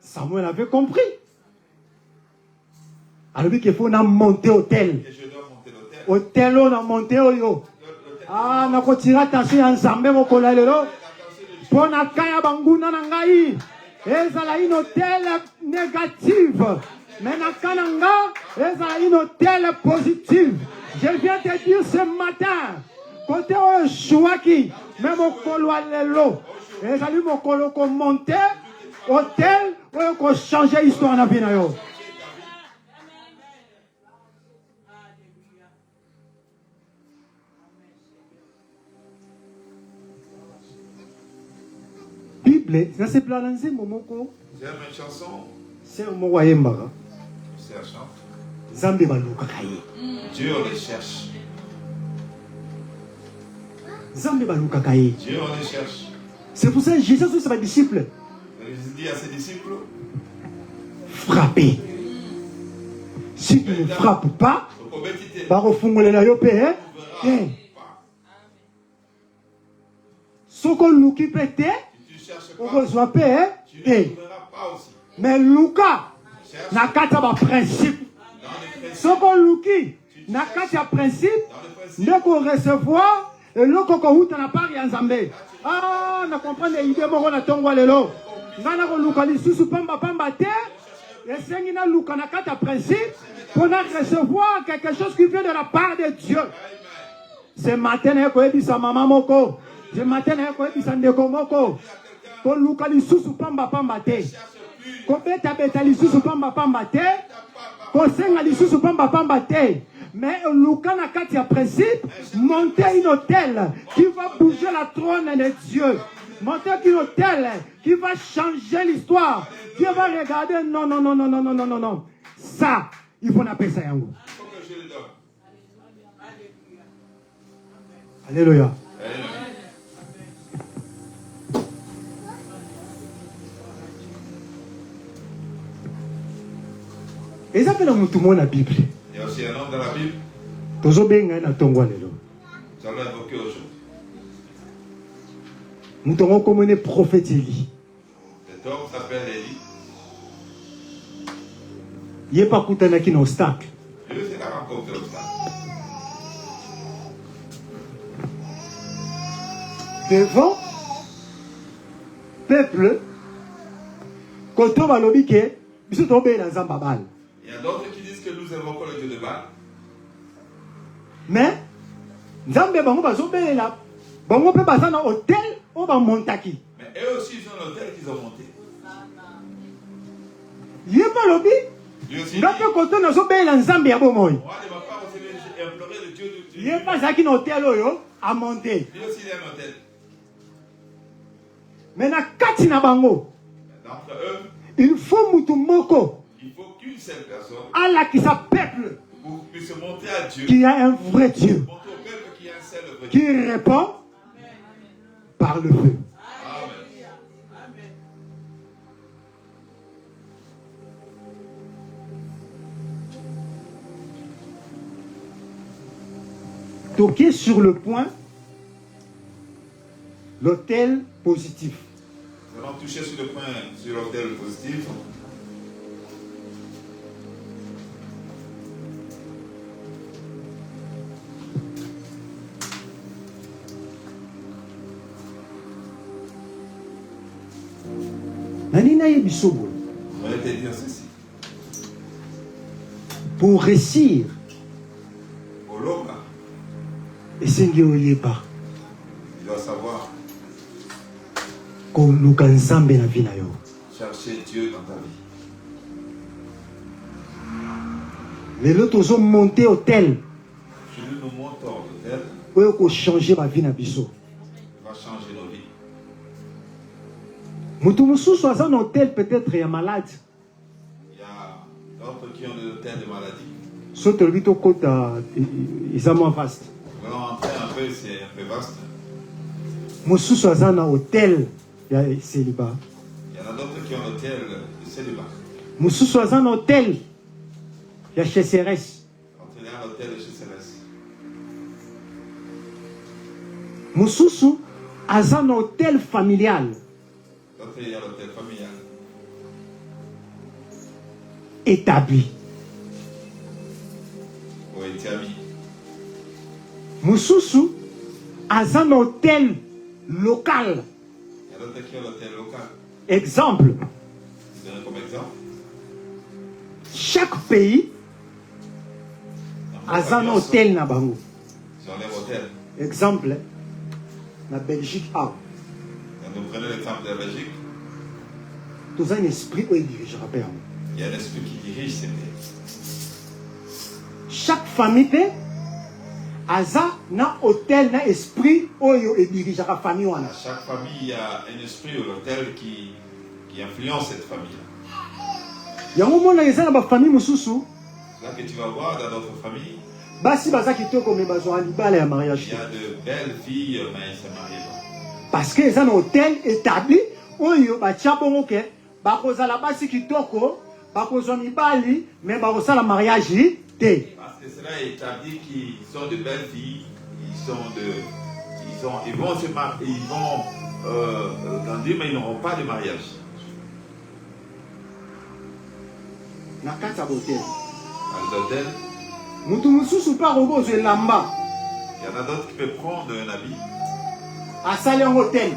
Samuel avait compris. Alors qu'il faut monter hôtel. Hôtel on a monté oyo. Ah, na kotira attention à Nzambe mokola lelo. Pona kaya banguna na ngai. Ezala une hôtel négative. Mais na kananga, ezala une hôtel positive. Je viens te dire ce matin, côté oyo chouaki, même mokolo lelo. Ezali mokolo ko monter hôtel oyo ko changer histoire na vie na yo. Bible, ça c'est plané momoko. J'aime une chanson. C'est un mot ayembara. C'est un chant. Zambe baluka kaye. Dieu on les cherche. Zambe baluka kaye. Dieu on les cherche. C'est pour ça que Jésus c'est ses disciples. Il dit à ses disciples. Frappez. Si tu ne frappes pas, va refungoler la yope, hein? Soko luki pete, on reçoit paix, hein? Mais Luka, nakata ba principe. Soko luki, nakata principe, ne ko recevoir, et loko ko huta na pari ya Nzambe. Ah, na comprendre idée moko na tongwa lelo. Ngana ko luka lisusu pamba pamba te. Et c'est na luka nakata principe pour recevoir quelque chose qui vient de la part de Dieu. Ce matin, na ko ebisa mama moko. Ce matin, na ko ebisa ndeko moko. Ko luka lisusu pamba pamba te. Ko beta beta lisusu pamba pamba te. Ko senga lisusu pamba pamba te. Mais Luka na kati ya principe, monter une hôtel qui va bouger la trône de Dieu. Monter une hôtel qui va changer l'histoire. Dieu va regarder, non, non, non, non, non, non, non, non, non. Ça, il faut appeler ça yango. Alléluia. Et ça fait dans tout le monde la Bible. Il y a aussi un homme dans la Bible. Nous allons invoquer aujourd'hui. Nous avons comme un prophète Élie. Cet homme s'appelle Élie. Il n'y a pas qu'un obstacle. Dieu s'est rencontré l'obstacle. Devant peuple, quand on va l'obéir, il y a d'autres qui disent que nous invoquons le Dieu de Baal. Mais, Nzambe bango bazobela, bango pe baza na hôtel o ba montaki. Mais eux aussi ils ont l'hôtel qu'ils ont monté. Yeba lobi, Ngape koto nazo bela nzambe ya bomoi. Moi, de ma part aussi, j'ai imploré le Dieu de Dieu. Yé pas zaki na hôtel oyo a monter. Lui aussi, il a un hôtel. Mais na kati na bango. D'entre eux, Il faut mutu moko. il faut qu'une seule personne Allah qui sa peuple. pour puisse monter à Dieu. Qui a un vrai Dieu. Monter au peuple qui a un seul vrai Dieu. Qui répond par le feu. Amen. Toqué sur le point, l'hôtel positif. Nous allons toucher sur le point, sur l'hôtel positif. Nanina yebisobo. Je vais te dire ceci. Pour réussir, Oloba, esengi oyeba il doit savoir koluka nzambe na vie na yo. chercher Dieu dans ta vie. Lelo tozo monter hôtel Si nous nous montons à l'hôtel, oyo ko changer ma vie na biso. il va changer nos vies. Mutu mususu aza na hôtel peut-être ya malade. Il y a d'autres qui ont des hôtels de maladie. So tolobi tokota eza mwa vaste. Nous allons entrer un peu, c'est un peu vaste. Mususu aza na hôtel ya célibat. Il y en a d'autres qui ont l'hôtel de célibat. Mususu aza na hôtel ya chasseresse. Quand il y a l'hôtel de chez Céleste. Mususu aza na hôtel familial. D'autres, il y a l'hôtel familial. Établi. Où est ami. Mususu aza na hôtel local. Il y a d'autres qui ont l'hôtel local. Exemple, Je donne comme exemple. chaque pays Dans aza na hôtel na bango. Sur les hôtels. Exemple, na Belgique A. Quand nous prenons l'exemple de la Belgique, Toza un esprit oyo dirigera pe yango. il y a un esprit qui dirige ces pays. Chaque famille pe aza na hôtel na esprit oyo edirigera famille wana. À chaque famille, il y a un esprit ou l'hôtel qui influence cette famille. Yango mona eza na ba famille mususu C'est là que tu vas voir dans d'autres familles, basi baza kitoko me bazwa libala ya il mariage. y a de belles filles, mais ils ne se marient pas. Parce que eza na hôtel établi oyo batia bongo ke bakozala basi kitoko bakozwa mibali me bakosala mariage te. Parce que cela est établi qu'ils sont de belles filles, ils vont se marier, ils vont grandir, mais ils n'auront pas de mariage. Na kati ya hôtel. Dans les hôtels, Mutu mususu pa kokozwa elamba il y en a d'autres qui peuvent prendre un habit, asali yango hôtel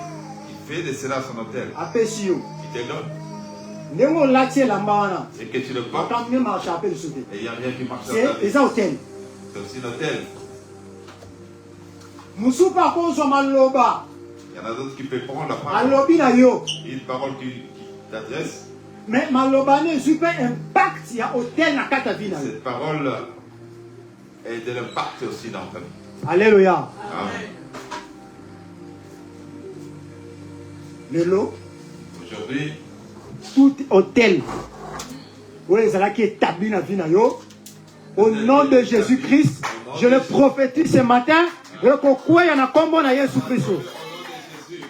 il fait de cela son hôtel, apesi yo. il te donne, Ndenge olati elamba wana et que tu le portes, bakambi marché ape liso te. et il n'y a rien qui marche dans ta C'est vie. eza hôtel. C'est aussi un hôtel. Musu pa kozwa maloba Il y en a d'autres qui peuvent prendre la parole, alobi na yo une parole qui t'adresse. mais maloba ne ezwi mpe impact ya hôtel na kati ya vie na yo. Cette parole est de l'impact aussi dans ta vie. Alléluia. Amen. Lelo Aujourd'hui, tout hôtel oyo ezalaki établi na vie na yo au nom de Jésus-Christ je le prophétise ce matin ekokweya na kombo na Yesu Kristo. au nom de Jésus,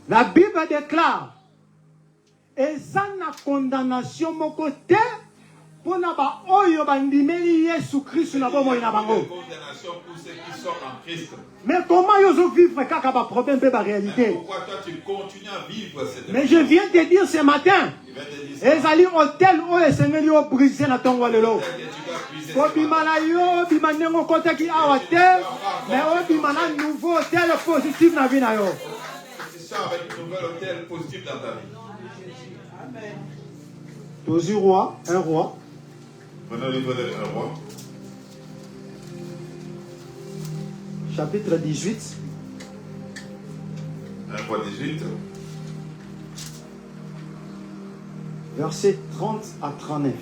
La Bible déclare eza na condamnation moko te mpona baoyo bandimeli Yesu Kristo na bomoi na bango. condamnation pour ceux qui sont en Christ. Mais comment yo zo vivre kaka ba problème pe ba réalité? Pourquoi toi tu continues à vivre cette Mais je viens te dire ce matin, Il va te dire ça. ezali hôtel oyo esengeli yo brise na ntongo lelo. Tu dois puiser Obima na yo obima ndenge okotaki awa te, mais obima na nouveau hôtel positif na vie na yo. position avec une nouvelle hôtel positif dans ta vie. Tozi roi, un roi, Prenons le livre de un roi, chapitre 18, 1 roi 18. Verset 30 à 39.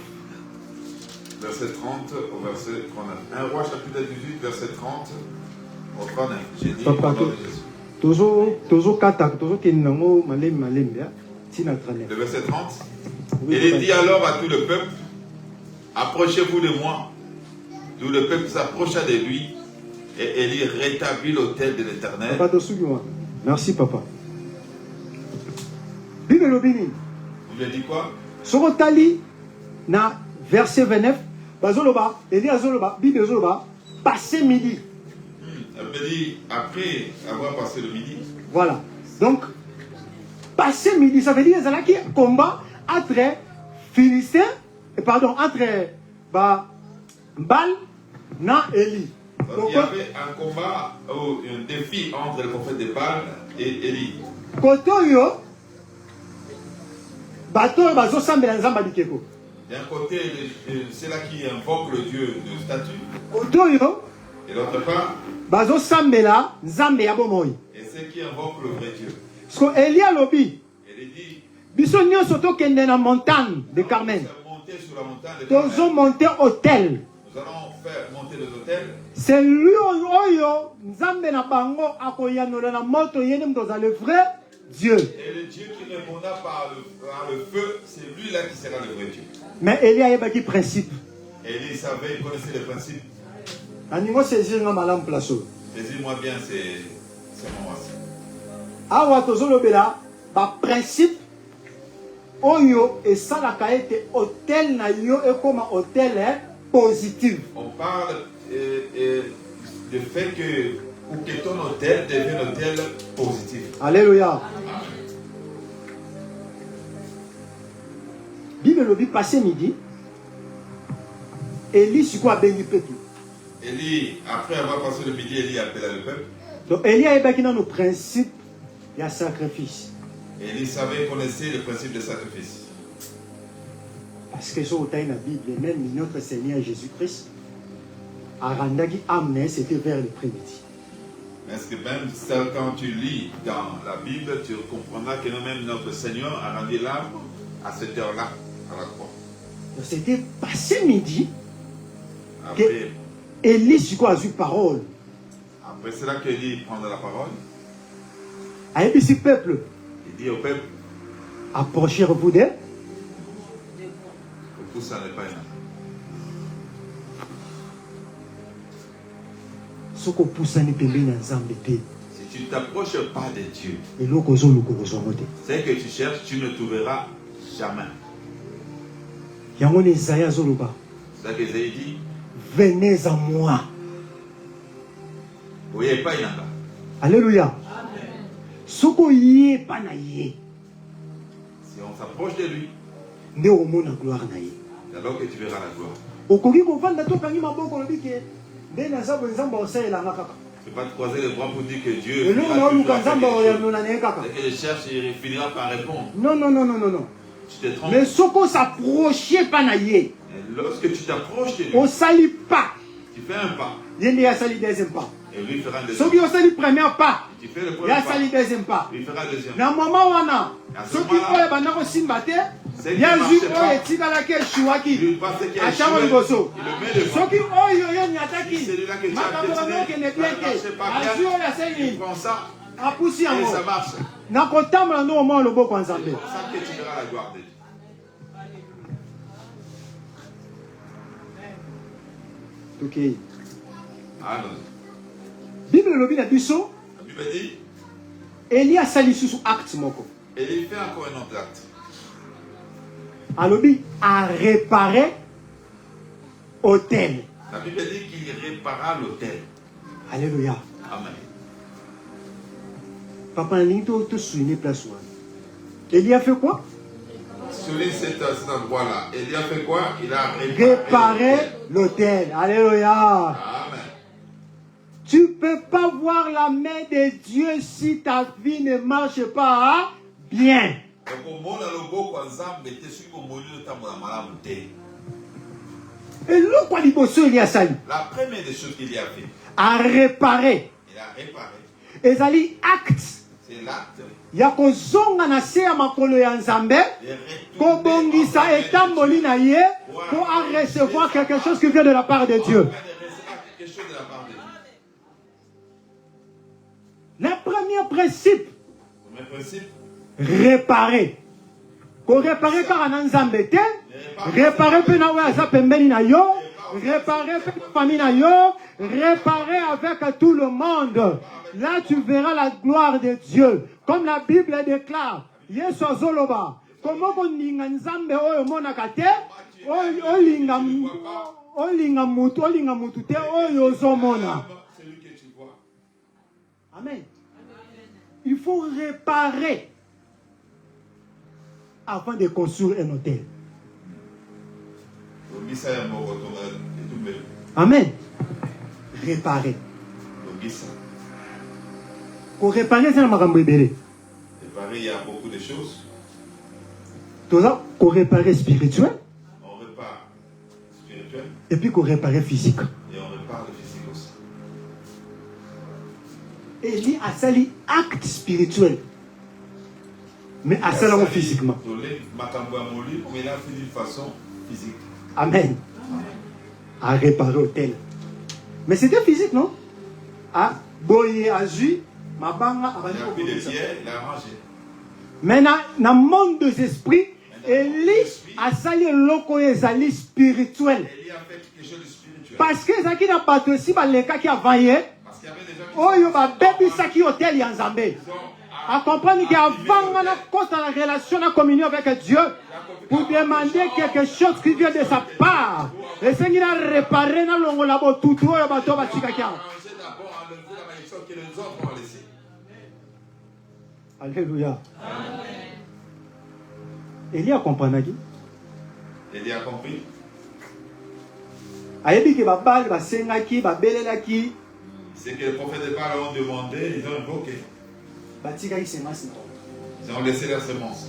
Verset 30 au verset 39. 1 Roi chapitre 18, verset 30 au 39. J'ai dit Papa, au nom de Jésus. Le verset 30. Il dit alors à tout le peuple, approchez-vous de moi. Tout le peuple s'approcha de lui et Élie rétablit l'autel de l'Éternel. Merci papa. Bible Lobini. Vous lui avez dit quoi? Sorotali na verset 29. Bazoloba, Élie azoloba, Bible azoloba, passé midi. Elle me dit après avoir passé le midi. Voilà. Donc, passé midi, ça veut dire qu'il y a un combat entre Philistins, entre Baal et Élie. Donc, il y avait un combat, un défi entre le prophète de Baal et Élie. Kotoyo, bateau bazo sambela nzamba bikeko. D'un côté, c'est là qui invoque le dieu de statue. Kotoyo, et l'autre part, bazo sambela nzambe ya bomoi. Et c'est qui invoque le vrai Dieu. Parce que Élie a lobby. Elle dit, biso nyonso tokende na montagne de Carmel. Tozo monter hôtel. Nous allons faire monter les hôtels. C'est lui oyo nzambe na bango akoyanola na moto yene mtoza le vrai Dieu. Et le Dieu qui répondra par le feu, c'est lui là qui sera le vrai Dieu. Mais Élie a yeba ki principe. Élie savait, il connaissait les principes. Animo saisir na malam plaso. Saisis-moi bien ces moments-ci. Awa tozolobela ba principe oyo esalaka ete hôtel na yo ekoma hôtel positif. On parle du fait que pour que ton hôtel devienne un hôtel positif. Alléluia. Bible le dit passé midi. Élie sur quoi béni peuple. Élie, après avoir passé le midi, Élie appela le peuple. Donc Élie a ébaqué dans nos principes, il y a sacrifice. Élie savait, connaissait le principe de sacrifice. Parce que sur la Bible, même notre Seigneur Jésus-Christ, Arandagi amené, c'était vers l'après-midi. Parce que même ça, quand tu lis dans la Bible, tu comprendras que même notre Seigneur a rendu l'âme à cette heure-là, à la croix. C'était passé midi. Après, Élie, sur quoi a eu parole. Après cela qu'Élie prend la parole. A dit ce peuple. Il dit au peuple, approchez-vous d'eux. Pour ça n'est pas énorme. Si tu ne t'approches pas de Dieu, c'est que tu cherches, tu ne trouveras jamais. C'est ça que Isaïe dit. Venez à moi. Oui, pas inaka. Alléluia. Si on s'approche de lui, c'est alors que tu verras la gloire. Tu ne peux pas te croiser les bras pour dire que Dieu. Dès que je cherche, il finira par répondre. Non. Tu te trompes. Mais ce qu'on s'approche pas naïe. Lorsque tu t'approches de lui, on ne salit pas. Tu fais un pas. Il y a sali deuxième pas. Et lui fera un Ceux deuxième. qui ont sali premier pas. Tu fais le premier Il y a pas. sali deuxième pas. Il fera le deuxième. Na moment wana. Ceux qui ont bandako simbate. Il y a juste un tika la ke shuaki. Achamo liboso. Ceux qui ont yo nyataki. Celui-là que tu as décidé. il prend ça. Et ça marche. Na kotamla no moment lobo kwa Nzambe. C'est ça que tu verras la gloire de Dieu. Ok. Allons. Bible lobi na biso. La Bible dit. Élie a sali sous acte moko. Élie fait encore un autre acte. Alobi a réparé hôtel. La Bible dit qu'il répara l'autel. Alléluia. Amen. Papa Nito te souligne place one. Élie a fait quoi? Souligne cet endroit-là. Élie a fait quoi? Il a réparé l'autel. Alléluia. Amen. Tu ne peux pas voir la main de Dieu si ta vie ne marche pas bien. La première des choses qu'il y a fait, à réparer. il a réparé. Et ça dit acte. C'est l'acte. ya kozonga na se ya makolo ya Nzambe kobongisa etamboli na ye pour recevoir quelque chose qui vient de la part de Dieu. Le premier principe, réparer. Ko réparer car na Nzambe te, réparer pe na wa za pembeni na yo, réparer pe famille na yo, réparer avec tout le monde. Là tu verras la gloire de Dieu. Comme la Bible déclare, Yesu azoloba, comment koninga Nzambe oyo monaka te, olinga mutu te oyo ozomona. Amen. Il faut réparer avant de construire un hôtel. Amen. Réparer. Pour réparer, c'est un maramboébélé. Réparer, il y a beaucoup de choses. Tout ça, pour réparer spirituel. On répare spirituel. Et puis qu'on répare physique. Et on répare le physique aussi. Élie a sali acte spirituel. Mais à cela physiquement. Mais il a fait d'une façon physique. Amen. À réparer l'hôtel. Mais c'était physique, non? À boyer, à jus, ma banga, à il a rangé. Maintenant, dans le monde des esprits, Élie a sali loko ezali spirituel. Élie a fait quelque chose de spirituel. Parce que ça qui n'a pas de si les cas qui a vaillé, oh yo ba baby ça qui hôtel ya Nzambe. À comprendre qu'avant on a cause dans la relation, la communion avec Dieu, pour demander quelque chose qui vient de sa part. Et c'est qu'il a réparé dans le labo tout tout yo ba to ba chika kia. Alléluia. Élie a compris. Élie a compris. Ayebi ke ba bal ba sengaki ba belelaki. C'est que les prophètes de Baal ont demandé, ils ont invoqué. Ils ont laissé la semence.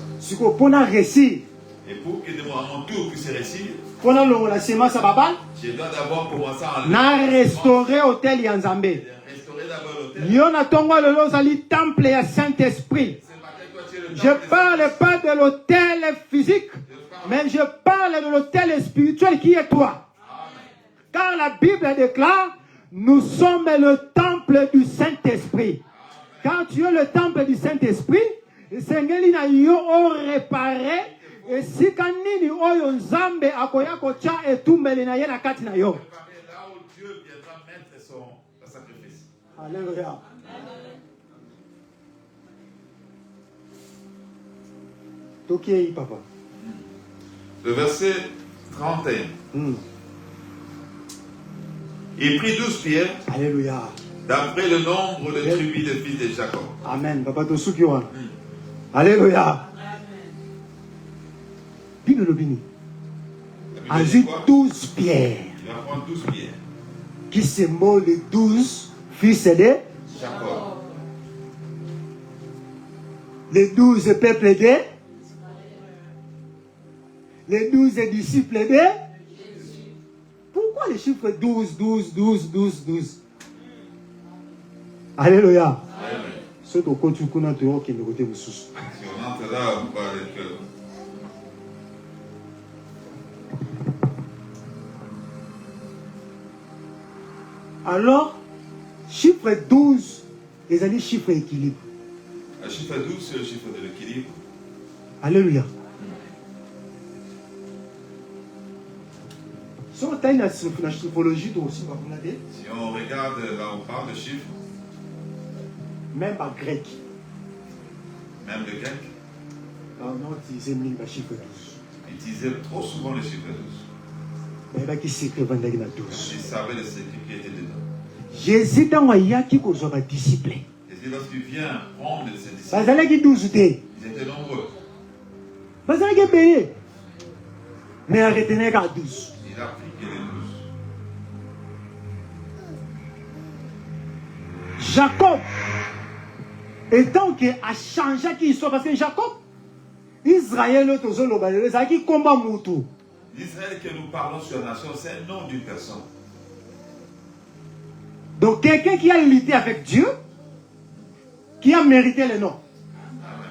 Et pour que mon tour puisse réussir, je dois d'abord commencer à restaurer l'hôtel Yanzambe. Restaurer d'abord l'hôtel. Temple et Saint-Esprit. Je ne parle pas de l'hôtel physique, mais je parle de l'hôtel spirituel qui est toi. Car la Bible déclare, nous sommes le temple du Saint-Esprit. Quand tu es le temple du Saint-Esprit, Seigneur na yo o réparé et si kanini oyo nzambe akoya kocha etumbele na ye na kati na yo. Là où Dieu viendra mettre son sacrifice. Alléluia. Toki papa. Le verset 31. Il prit 12 pierres. Alléluia. D'après le nombre de tribus des fils de Jacob. Amen. Papa Tosukiwa. Alléluia. Bino le bini. Ajoute 12 pierres. Il va prendre 12 pierres. Qui symbole les 12 fils de Jacob. Les 12 peuples de. Les 12 disciples de. Pourquoi les chiffres 12, 12, 12, 12, 12? Alléluia. Si on entre là, on parle de cœur. Alors, chiffre 12, les années chiffre équilibre. Le chiffre 12, c'est le chiffre de l'équilibre. Alléluia. Si on taille la typologie, aussi, si on regarde là, on parle de chiffres. Même en grec. Même le grec. On utilisait le chiffre 12. Ils utilisaient trop souvent le chiffre 12. Mais qui s'écrit 12. Ils savaient le secret qui était dedans. Jésus dans un qui causait un disciple. Et lorsqu'il vient prendre ses disciples, ils étaient nombreux. Mais il retenait qu'à 12. Il a pris que les 12. Jacob, étant qu'il a changé qui soit, parce que Jacob, Israël, qui combat Moutou. L'Israël que nous parlons sur la nation, c'est un nom d'une personne. Donc quelqu'un qui a lutté avec Dieu, qui a mérité le nom. Amen.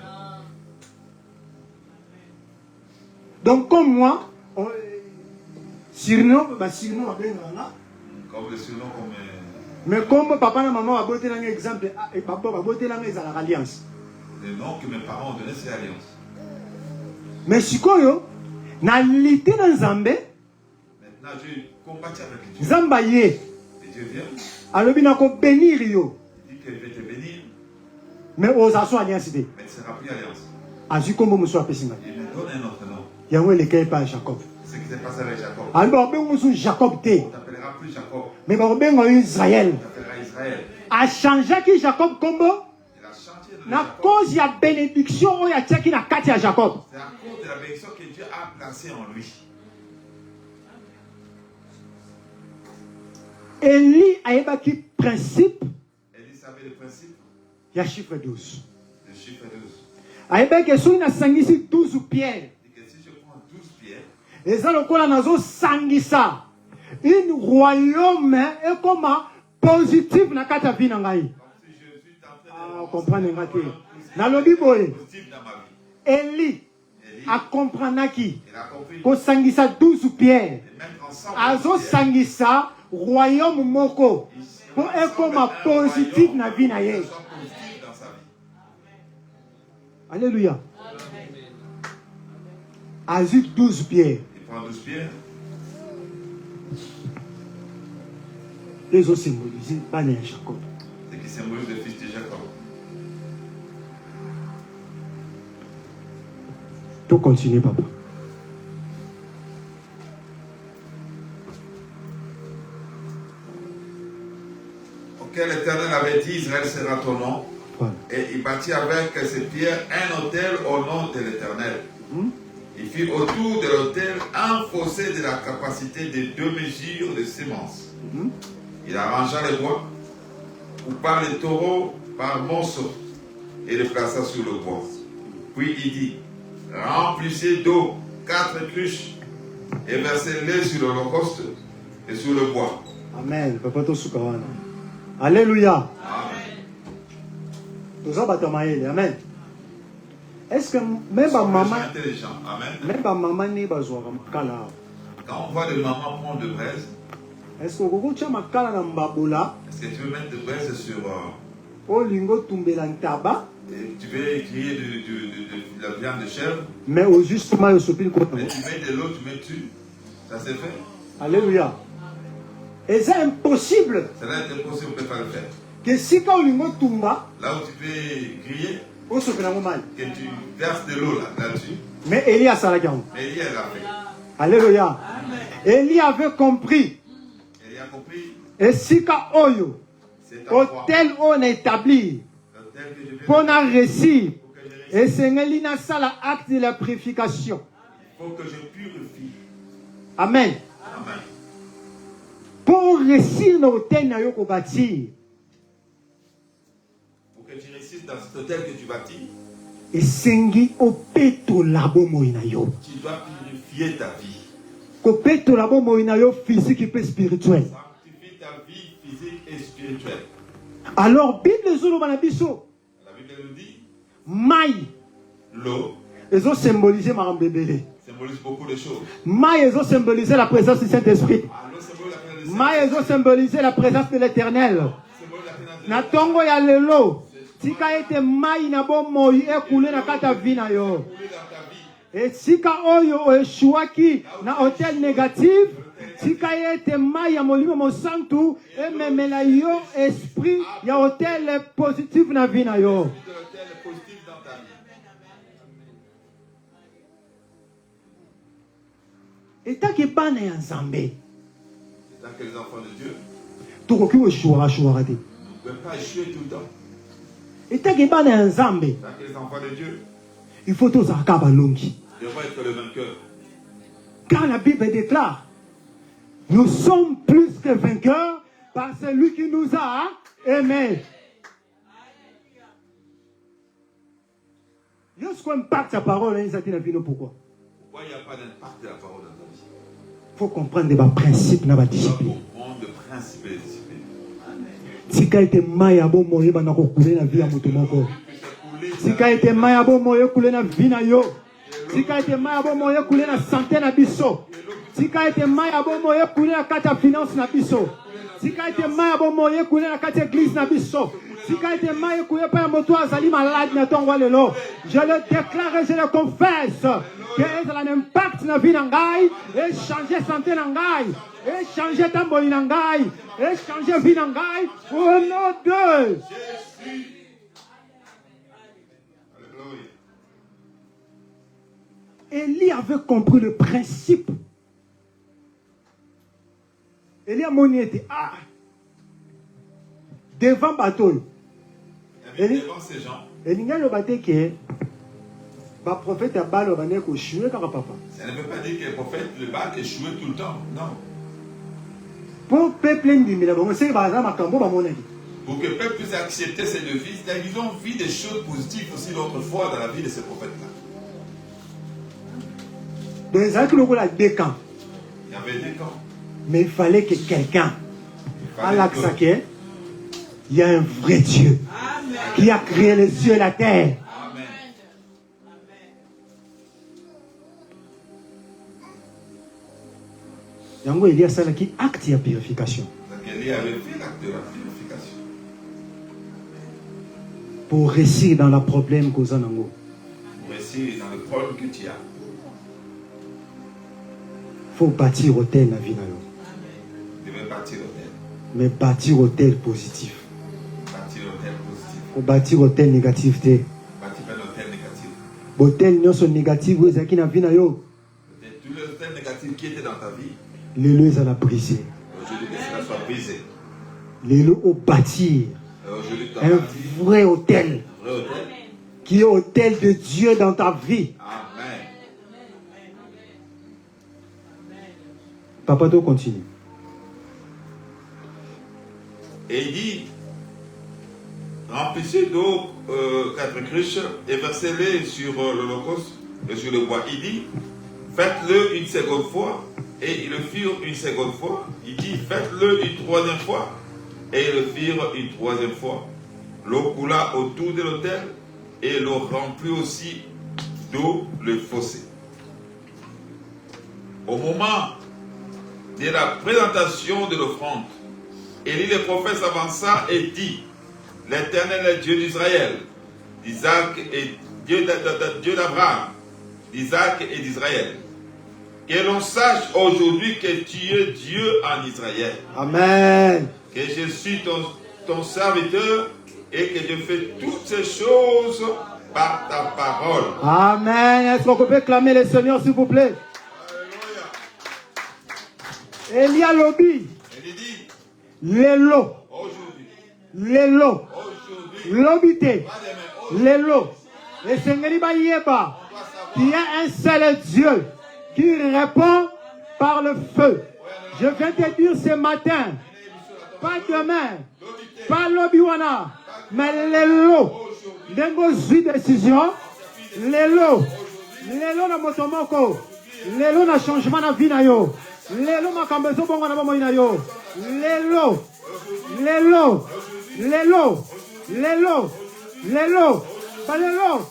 Donc comme moi, surnom, surnom Comme le surnom, comme... mais comme papa et maman ont voté un exemple, et papa a voté l'alliance. Le nom que mes parents ont donné, c'est Alliance. Mais si quoi, na lité dans Zambé, maintenant je combattu avec Dieu. Zambaye, Et Dieu vient. alors il a bénir yo. Il dit qu'il veut te bénir. Mais aux assos alliance, Mais tu ne seras plus Alliance. as-tu comme monsieur Pessinga. Il me donne un autre nom. Il y a un lequel pas Jacob. Ce qui s'est passé avec Jacob. Alors ben on Jacob On té. t'appellera plus Jacob. Mais ben on Israël. On t'appellera Israël. A changé qui Jacob combo. Il a changé de Na Jacob. cause il y a bénédiction il y a tchaki na kati à Jacob. C'est à cause de la bénédiction que Dieu a placée en lui. Eli a qui principe. Élie savait le principe. Il y a chiffre 12. Le chiffre 12. Aïe que si on a sangisi 12 pierres. Il dit que si je prends 12 pierres, Et ça, le kola nazo sangisa. Un royaume est comme positif na kata vie na ngai. comme si je suis en train de Comprendre ngate. Na lobi boy. positif dans ma vie. Eli Élie, a comprenaki. il a compris. Ko sangisa 12 pierres. Et mettre ensemble. Azo 12 pierres. sangisa royaume moko. Pour être comme positif na vie na ye. Soit positif dans sa vie. Alléluia. Azu 12 pierres. Il prend 12 pierres. Les autres symbolisent pas les Jacob. Ce qui symbolise le fils de Jacob. Tu continues, papa. Auquel l'Éternel avait dit, Israël sera ton nom. Voilà. Et il bâtit avec ses pierres un autel au nom de l'Éternel. Il fit autour de l'autel un fossé de la capacité de 2 mesures de semences. Il arrangea les bois, coupa les taureaux par monceaux et les plaça sur le bois. Puis il dit, remplissez d'eau 4 cruches et versez-les sur l'holocauste et sur le bois. Amen. Papa to sukawana. Alléluia. Amen. Amen. Est-ce que même ma maman, Intelligent. Amen. même ma maman n'est pas kala. Quand on voit des mamans prendre de braise, Est-ce que vous avez makala na mbabola, est-ce que tu veux mettre de braise sur... o lingo tumbela ntaba, et tu veux griller de la viande de chèvre, mais au justement au sopil ko. mais tu mets de l'eau, tu mets dessus. Ça s'est fait. Alléluia. Et c'est impossible Cela est impossible, on ne peut pas le faire. que si ka o lingo tumba, Là où tu peux griller, o sopela ngomal. que tu verses de l'eau là-dessus, Mais Élie a salaki yango. mais Élie l'a fait. Alléluia. Élie avait compris. Élie a compris, Et si ka oyo, c'est en toi. hôtel on établi, L'autel que je vais pour na réussir. pour que je réussisse, Et c'est Ngelina sala acte de la purification. il faut que je purifie. Amen. Amen. Pour réussir l'hôtel na yo ko bâtir. Pour que tu réussisses dans cet hôtel que tu bâtis, Et sengi opeto labo moina yo. tu dois purifier ta vie. Opeto labo moina yo physique et spirituel. Sanctifie ta vie physique et spirituelle. Alors Bible zolo banabiso La Bible nous dit, mai l'eau ezo symboliser marambebele. symbolise beaucoup de choses. Mai ezo symboliser la présence du Saint-Esprit. L'eau symbolise la présence de Mai ezo symboliser la présence de l'Éternel. symbolise la présence de Na tongo ya lelo tika ete mai na bo moi ekule na kata vina yo. couler dans ta vie. Et sika oyo eshuaki na hôtel négatif tika ete mai ya molimo mosantu ememela yo esprit ya hôtel positif na vina yo. De l'hôtel positif dans ta vie. Etaki bana ya Nzambe Tant que les enfants de Dieu tokoki oshuara shuara te. ne peuvent pas échouer tout le temps. Etaki bana ya Nzambe Tant que les enfants de Dieu il faut tozalaka balongi. devront être le vainqueur. Car la Bible déclare nous sommes plus que vainqueurs par celui qui nous a aimés. Lorsqu'on impacte sa parole, pourquoi? Pourquoi il n'y a pas d'impact de la parole dans ta vie? Il faut comprendre des principes dans la Tu dois discipline. comprendre le principe et les disciplines. Si tu as maya bo moye bana ko kule na vie ya mutu moko. Si tu as maya bo moye kule na vie na yo. Et Tika ete mai abomo ye koule na santé na biso. Tika ete mai abomo ye koule na kati ya finance na biso. Tika ete mai abomo ye koule na kati ya église na biso. Tika ete mai koule pa moto azali malade na tongo lelo. Je le déclare et je le confesse que ça a un impact na vie na ngai et changer santé na ngai et changer tamboli na ngai et changer vie na ngai au nom de Jésus. Élie avait compris le principe. Élie a moni était devant bateau. Devant ces gens. Élie a le bateau qui est prophète a balle au bané ko choué quand papa. Ça ne veut pas dire que le prophète le bat échoué tout le temps. Non. Pour peuple ndimila bon c'est baza makambo ba monaki. Pour que le peuple puisse accepter ces deux fils, ils ont vu des choses positives aussi l'autre fois dans la vie de ces prophètes-là. Dans les années, il y avait deux camps. Il y avait deux camps. Mais il fallait que quelqu'un, à l'Axaké, il y a un vrai Dieu. Amen. Qui a créé les cieux et la terre. Amen. Yango il y a ça qui acte de purification. Donc Élie avait fait l'acte de la purification. Pour réussir dans le problème que vous avez. Pour réussir dans le problème que tu as. Il faut bâtir hôtel dans la vie. Tu devais bâtir hôtel. Mais bâtir hôtel positif. Bâtir hôtel positif. Il faut bâtir hôtel négatif. Bâtir un hôtel négatif. Hôtel non sont négatifs, vous avez qui dans la vie. Tous les hôtels négatifs qui étaient dans ta vie. Les lois ça l'a brisé. Aujourd'hui que cela soit brisé. Les lois au bâtir. Un vrai hôtel. Un vrai hôtel. Qui est hôtel de Dieu dans ta vie. Amen. Papa, tu continue. Et il dit, remplissez d'eau 4 cruches et versez-les sur l'holocauste et sur le bois. Il dit, faites-le une seconde fois. Et ils le firent une seconde fois. Il dit, faites-le une troisième fois. Et ils le firent une troisième fois. L'eau coula autour de l'autel et l'eau remplit aussi d'eau le fossé. Au moment de la présentation de l'offrande, Élie le prophète s'avança et dit, l'Éternel est Dieu d'Israël, d'Isaac et Dieu d'Abraham, d'Isaac et d'Israël. Que l'on sache aujourd'hui que tu es Dieu en Israël. Amen. Que je suis ton serviteur et que je fais toutes ces choses par ta parole. Amen. Est-ce qu'on peut clamer le Seigneur s'il vous plaît? Élie a lobby. Il dit, Lélo. aujourd'hui, Lélo. aujourd'hui, Lobité. pas demain, Lélo. Et Seigneur Yeba. Il y a un seul Dieu qui répond par le feu. Je viens te dire ce matin, pas demain, pas l'obiwana, mais l'élo. Dengo zui décision, l'élo. L'élo na motomoko. L'élo na changement na vie na yo. L'élo na kambezo bongo na bomo na yo. L'élo. L'élo. L'élo. L'élo. L'élo. Pas l'élo.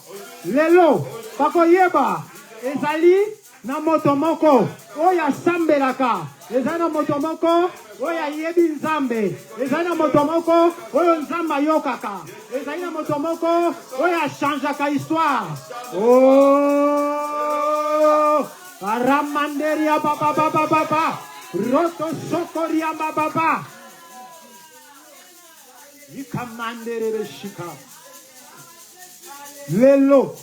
L'élo. Pako yeba. Ezali na motomoko. Oya sambelaka. Ezali na motomoko. Oya yebi nzambe. Ezali na motomoko. Oyo nzamba yokaka. Ezali na motomoko. Oya changeaka histoire. Oh. Aramanderia baba baba baba. Roto sokoria baba baba. Ikamandere beshika. Lelo.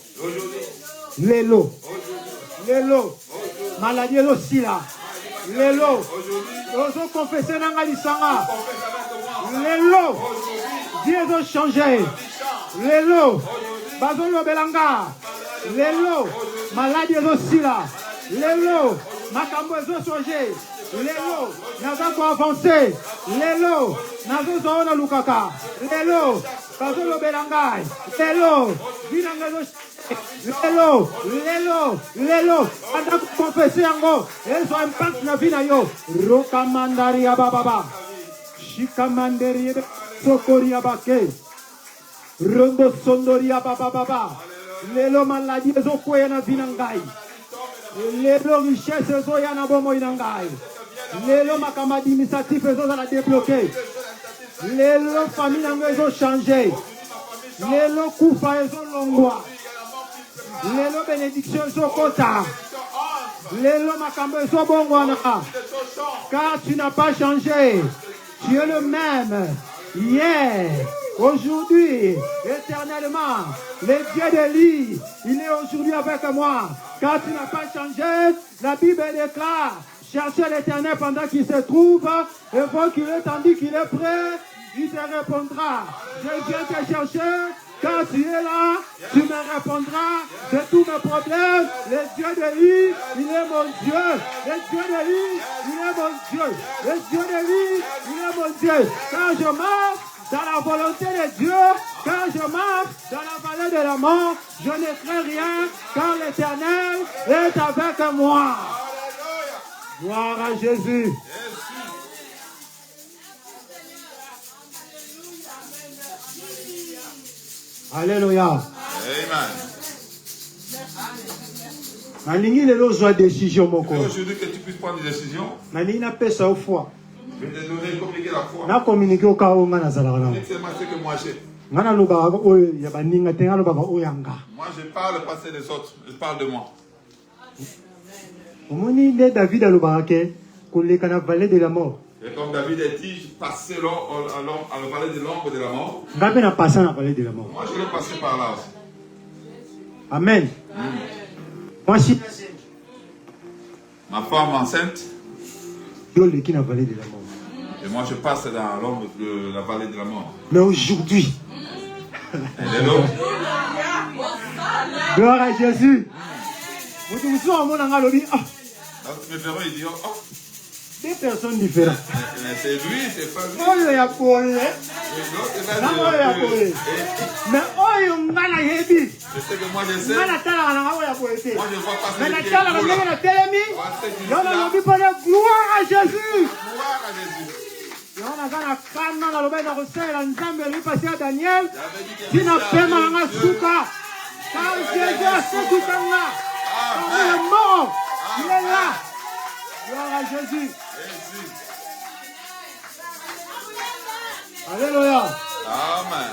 Lelo. Lelo. Maladie aussi là. Lelo. Oso confesser nanga lisanga. Lelo. Dieu a changé. Lelo. Bazolo belanga. Lelo. Maladie aussi là. Lelo. Makambo ezo changé. Lelo. Naza ko avancer. Lelo. Nazo zona lukaka. Lelo. Bazolo belanga. Lelo. Binanga zo Lelo, lelo, lelo, anda confesser yango, eso impact na vida yo. Roka mandaria baba, shika mandaria sokoria bake, rondo sondoria baba, Lelo maladie ezo koya na vie na ngai. Lelo richesse ezo ya na bomoi na ngai. Lelo makambo administratif ezo za la débloquer. Lelo famille na ngai ezo changer. Lelo kufa ezo longwa. Lelo bénédiction ezo kota. Lelo makambo ezo bongwana. Car tu n'as pas changé. Tu es le même. Hier, aujourd'hui, éternellement. Le Dieu d'Élie, il est aujourd'hui avec moi. Car tu n'as pas changé. La Bible déclare, cherchez l'Éternel pendant qu'il se trouve. Et faut qu'il est tandis qu'il est prêt, il te répondra. Je viens te chercher. Quand tu es là, tu me répondras de tous mes problèmes. Le Dieu d'Élie, il est mon Dieu. Le Dieu d'Élie, il est mon Dieu. Le Dieu d'Élie, il est mon Dieu. Quand je marche dans la volonté de Dieu, quand je marche dans la vallée de la mort, je ne crains rien, car l'Éternel est avec moi. Gloire à Jésus. Alléluia. Amen. Nalingi lelo zwa décision moko. Aujourd'hui que tu puisses prendre des décisions. Nalingi na pesa au foi. Je vais te donner communiquer la foi. Na communiquer au ka nga na zala na. C'est ce que moi j'ai. Ngana loba o ya baninga tenga loba o yanga. Moi je parle pas des autres, je parle de moi. Omoni de David aloba ke koleka na vallée de la mort. Et comme David a dit, passer à la vallée de l'ombre de la mort. Ngabe na passer na vallée de la mort. Moi je vais passer par là aussi. Amen. Moi si ma femme enceinte. Yo leki na vallée de la mort. Et moi je passe dans l'ombre de la vallée de la mort. Mais aujourd'hui, gloire à Jésus. Vous il dit, oh. Des personnes différentes. C'est lui, c'est pas lui. Oh, il y a pour lui. Mais oh, il y a yebi. Je sais que moi je sais. Moi je vois passer mais les gloire à Jésus. Gloire à Jésus. Daniel, qui n'a pas mal souka. Car Jésus a fait tout ça là. Il est mort. Il est là. Gloire à Jésus. Alléluia. Amen.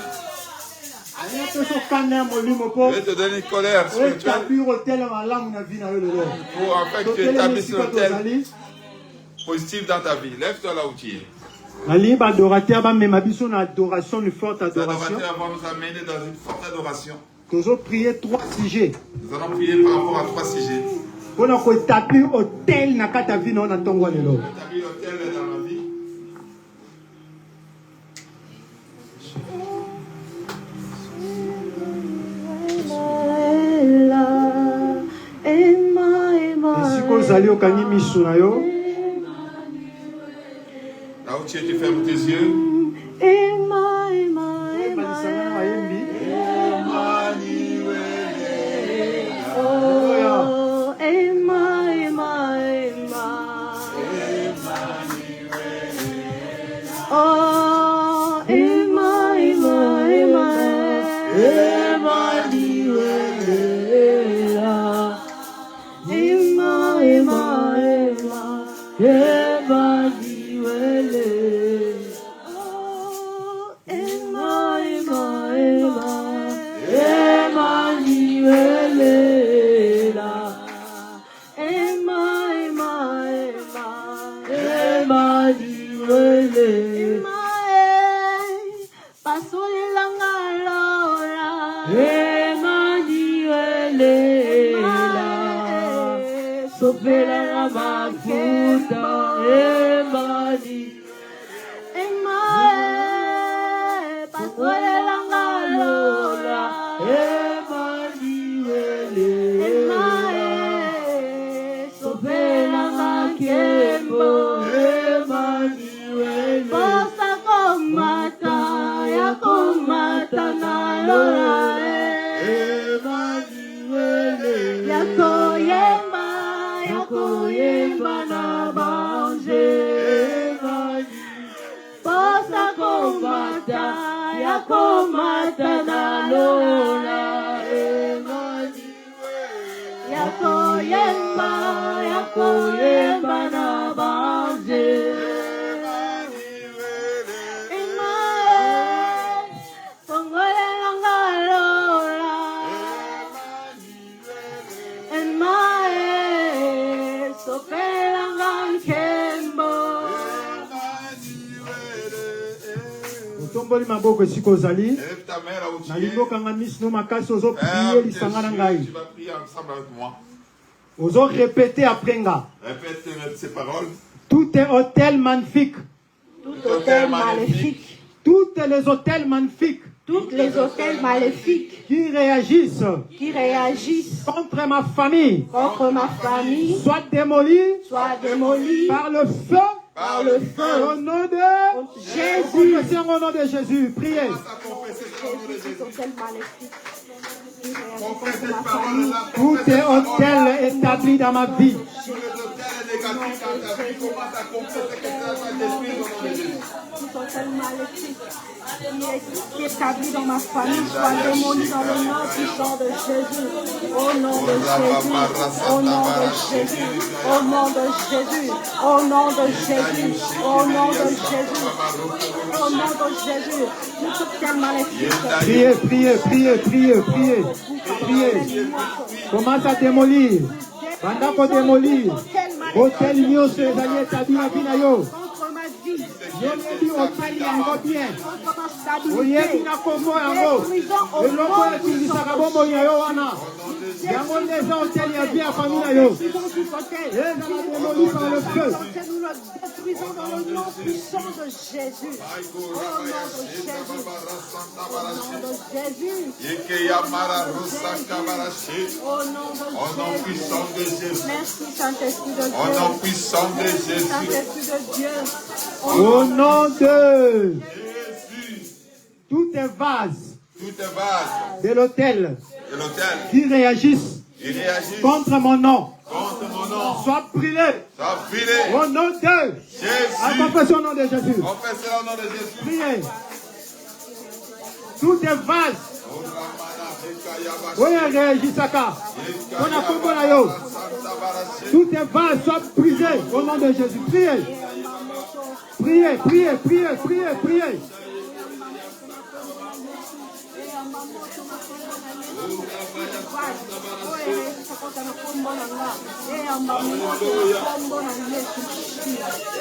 Je vais te donner une colère spirituelle pour en fait que tu établisses l'autel positif dans ta vie. Lève-toi là où tu es. Les adorateurs vont nous amener dans une forte adoration. Nous allons prier 3 sujets. Nous allons prier par rapport à 3 sujets. Pour nous établir l'autel dans ta vie, nous allons établir l'autel dans ma vie. Là où tu es, tu fermes tes yeux. Yakomata na lola, koyemba ya koyemba na banze tomboli maboko esika ozali nalingokanga miso makasi ozopriye lisanga na ngai ozorépéter après nga. Répète ces paroles. Tout est hôtel magnifique. Tout hôtel maléfique. Toutes les hôtels magnifiques. Toutes les hôtels maléfiques qui réagissent contre ma famille, soit démolis par le feu. Au nom de Jésus. Au nom de Jésus. Priez. Tout est hôtel établi dans ma vie. Qui est établi dans ma famille, soit démoli dans le nom puissant de Jésus. Au nom de Jésus. Au nom de Jésus. Au nom de Jésus. Au nom de Jésus. Au nom de Jésus. Au nom de Jésus. Tout quel maléfique. Priez, priez, priez, priez, priez. Priez. Commence à démolir. Pendant qu'on démolit, hôtel nyonso ezali établi na vie na yo. Yebi hôtel yango bien. Oyebi na kombo yango. Eloko etingisaka bomoi na yo wana. Yango nde eza hôtel ya bien famille na yo. Ezala démoli par le feu. Nous le détruisons dans le nom puissant de Jésus. Au nom de Jésus. Au nom de Jésus. Au nom puissant de Jésus. Merci Saint-Esprit de Dieu. Au nom puissant de Jésus. Saint-Esprit de Dieu. Au nom de Jésus. Tout est vase de l'hôtel qui réagissent contre mon nom. Soit brûlé. Au nom de Jésus. Confessez au nom de Jésus. Priez. Tout est vase. Oui, réagissez ça. On a compris là. Tout est vase. Soit brisé. Au nom de Jésus. Priez. Priez, priez, priez, priez, priez.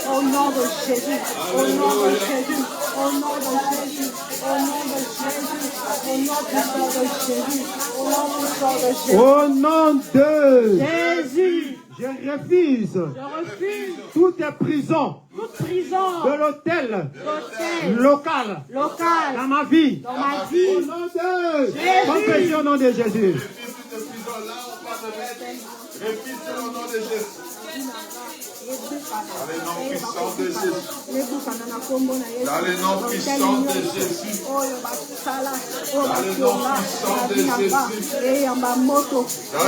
Au nom de Jésus, au nom de Jésus, au nom de Jésus, au nom de Jésus, au nom de Jésus. Je refuse toute prison de l'hôtel local dans ma vie. Au nom de Jésus. Confession au nom de Jésus. Dans le nom puissant de Jésus. Dans le nom puissant de Jésus. Dans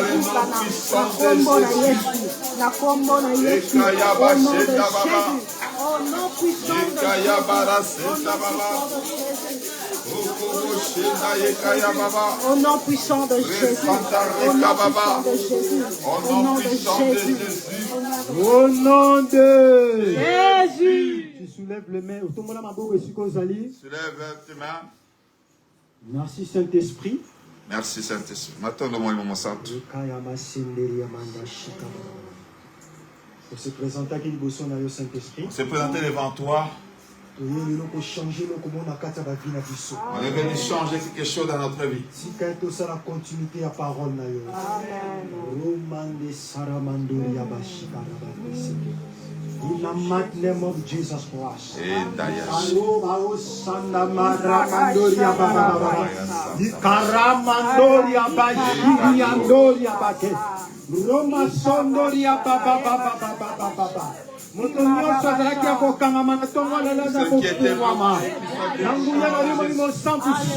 le nom puissant de Jésus. Dans le nom puissant de Jésus. Au nom puissant de Au nom puissant de Jésus. Au nom puissant de Jésus. Au nom de Jésus. Tu soulèves les mains. Soulève tes mains. Merci Saint-Esprit. Merci Saint-Esprit. Maintenant, moi, mon santo. On se présente Saint-Esprit. On s'est présenté devant toi. On est venu changer quelque chose dans notre vie. In the mighty name of Jesus Christ.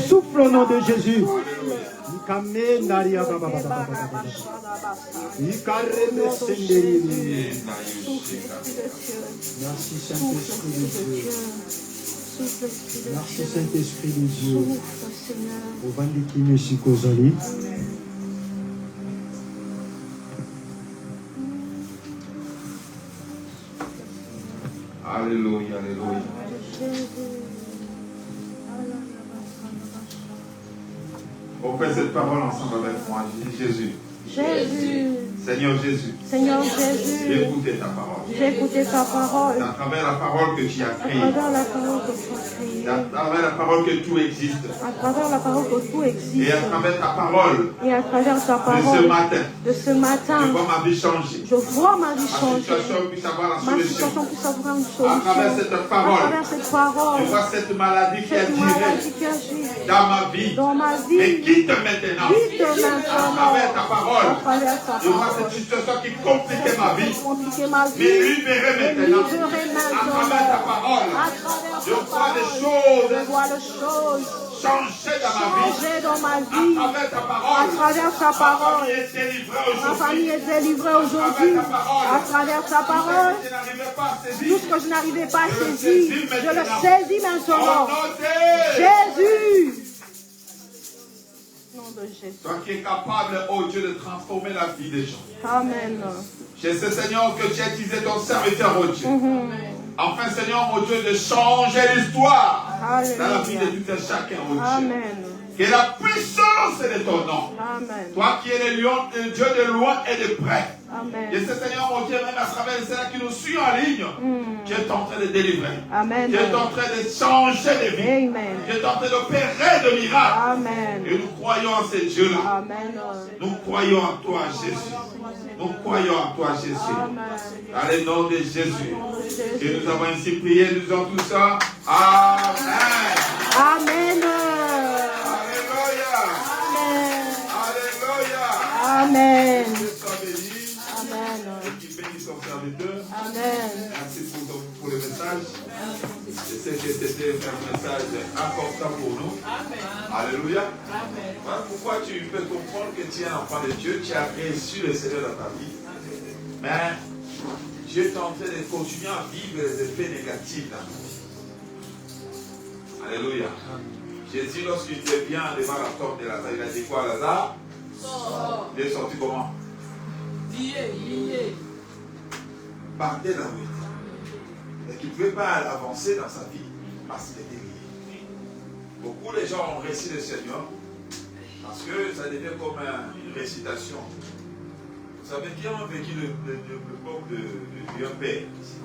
Souffle au nom de Jésus. Merci Saint-Esprit de Dieu. Merci Saint-Esprit de Dieu. Alléluia, alléluia. On fait cette parole ensemble avec moi. Je dis Jésus. Jésus. Seigneur Jésus. Seigneur Jésus. J'ai écouté ta parole. J'ai écouté ta parole. À travers la parole que tu as créée. À travers la parole que tu as créée. À travers la parole que tout existe. À travers la parole que tout existe. Et à travers ta parole. Et à travers ta parole. De ce matin. De ce matin. Je vois ma vie changer. Je vois ma vie changer. Ma situation puisse avoir la Ma solution. situation puisse avoir une solution. À travers cette parole. À travers cette parole. Je vois cette maladie qui a duré dans ma vie. Dans ma vie. Et quitte maintenant. Quitte maintenant. À travers ta parole. À travers ta Je vois parole. cette situation qui compliquait ma vie. Compliquer ma vie. Mais libérer maintenant. À travers ta parole. À travers Je vois des choses. Je vois les choses. Changer dans ma vie. Changer dans ma vie. À travers ta parole. À travers ta parole. Ma famille est délivrée aujourd'hui. Ma famille est délivrée aujourd'hui. À travers ta parole. Tout ce que je n'arrivais pas à saisir, je le saisis maintenant. Jésus. Nom de Jésus. Toi qui es capable, oh Dieu, de transformer la vie des gens. Amen. Je sais, Seigneur, que tu as utilisé ton serviteur, oh Dieu. Enfin, Seigneur, mon Dieu, de changer l'histoire dans la vie de tout un chacun, oh Dieu. Amen. Que la puissance de ton nom. Amen. Toi qui es le Dieu de loin et de près. Amen. Je sais, Seigneur, mon Dieu, même à travers ceux qui nous suivent en ligne, tu es en train de délivrer. Amen. Tu es en train de changer de vie. Amen. Tu es en train d'opérer de miracles. Amen. Et nous croyons en ce Dieu-là. Amen. Nous croyons en toi, Jésus. Nous croyons en toi, Jésus. Dans le nom de Jésus. Et nous avons ainsi prié, nous avons tout ça. Amen. Amen. Alléluia. Alléluia. Amen. Que Dieu soit béni. Amen. Et qu'il bénisse son serviteur. Amen. Merci pour le message. Je sais que c'était un message important pour nous. Alléluia. Voilà pourquoi tu peux comprendre que tu es un enfant de Dieu, tu as reçu le Seigneur dans ta vie. Mais Dieu est en train de continuer à vivre les effets négatifs dans ta vie. Alléluia. Jésus, lorsqu'il était bien devant la tombe de Lazare, il a dit quoi à Lazare? Il est sorti comment? Partez là où il était. Et qu'il ne pouvait pas avancer dans sa vie parce qu'il était lié. Beaucoup de gens ont reçu le Seigneur parce que ça devient comme une récitation. Vous savez qui a vécu le peuple de Dieu Père ici?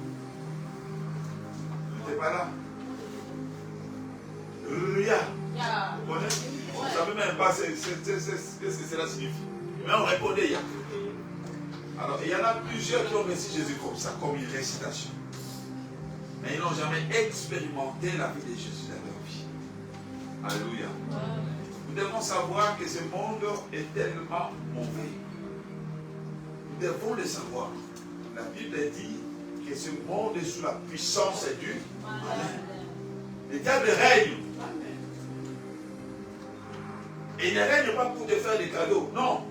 Vous n'étiez pas là? Ria. Vous connaissez? Vous ne savez même pas ce que cela signifie. Mais on répondait Ya. Alors, il y en a plusieurs qui ont reçu Jésus comme ça, comme une récitation. Mais ils n'ont jamais expérimenté la vie de Jésus dans leur vie. Alléluia. Nous devons savoir que ce monde est tellement mauvais. Nous devons le savoir. La Bible dit que ce monde est sous la puissance du malin. Le diable règne. Et il ne règne pas pour te faire des cadeaux. Non.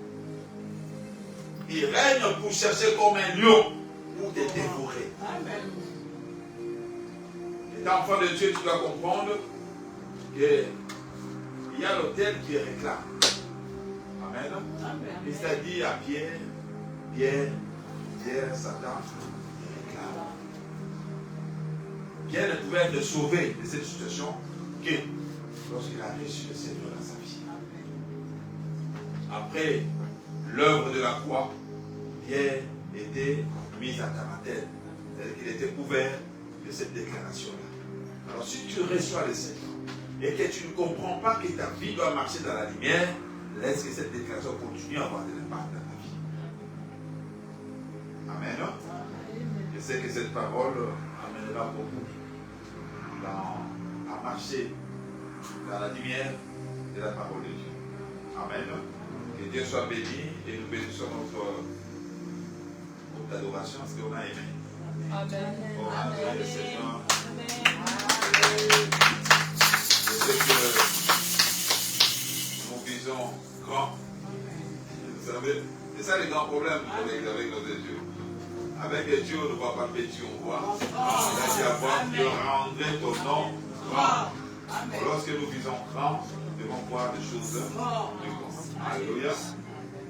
Il règne pour chercher comme un lion pour te dévorer. Et enfant de Dieu, tu dois comprendre qu'il y a l'autel qui réclame. Amen. Et ça dit à Pierre, Satan, il réclame. Pierre ne pouvait être sauvé de cette situation que lorsqu'il a reçu le Seigneur dans sa vie. Après l'œuvre de la croix, Pierre était mis à quarantaine. C'est-à-dire qu'il était couvert de cette déclaration-là. Alors si tu reçois le Seigneur et que tu ne comprends pas que ta vie doit marcher dans la lumière, laisse que cette déclaration continue à avoir de l'impact dans ta vie. Amen. Je sais que cette parole amènera beaucoup à marcher dans la lumière de la parole de Dieu. Amen. Que Dieu soit béni et nous bénissons notre adoration parce qu'on a aimé. Amen. Oh, Amen. le Seigneur. Amen. Je sais que nous visons grand. Vous savez, c'est ça les grands problèmes avec notre Dieu. Avec Dieu, on ne voit pas petit, on voit. Il a dit à voir, Dieu rendrait ton nom grand. Lorsque nous visons grand, nous devons voir des choses plus grandes. Alléluia.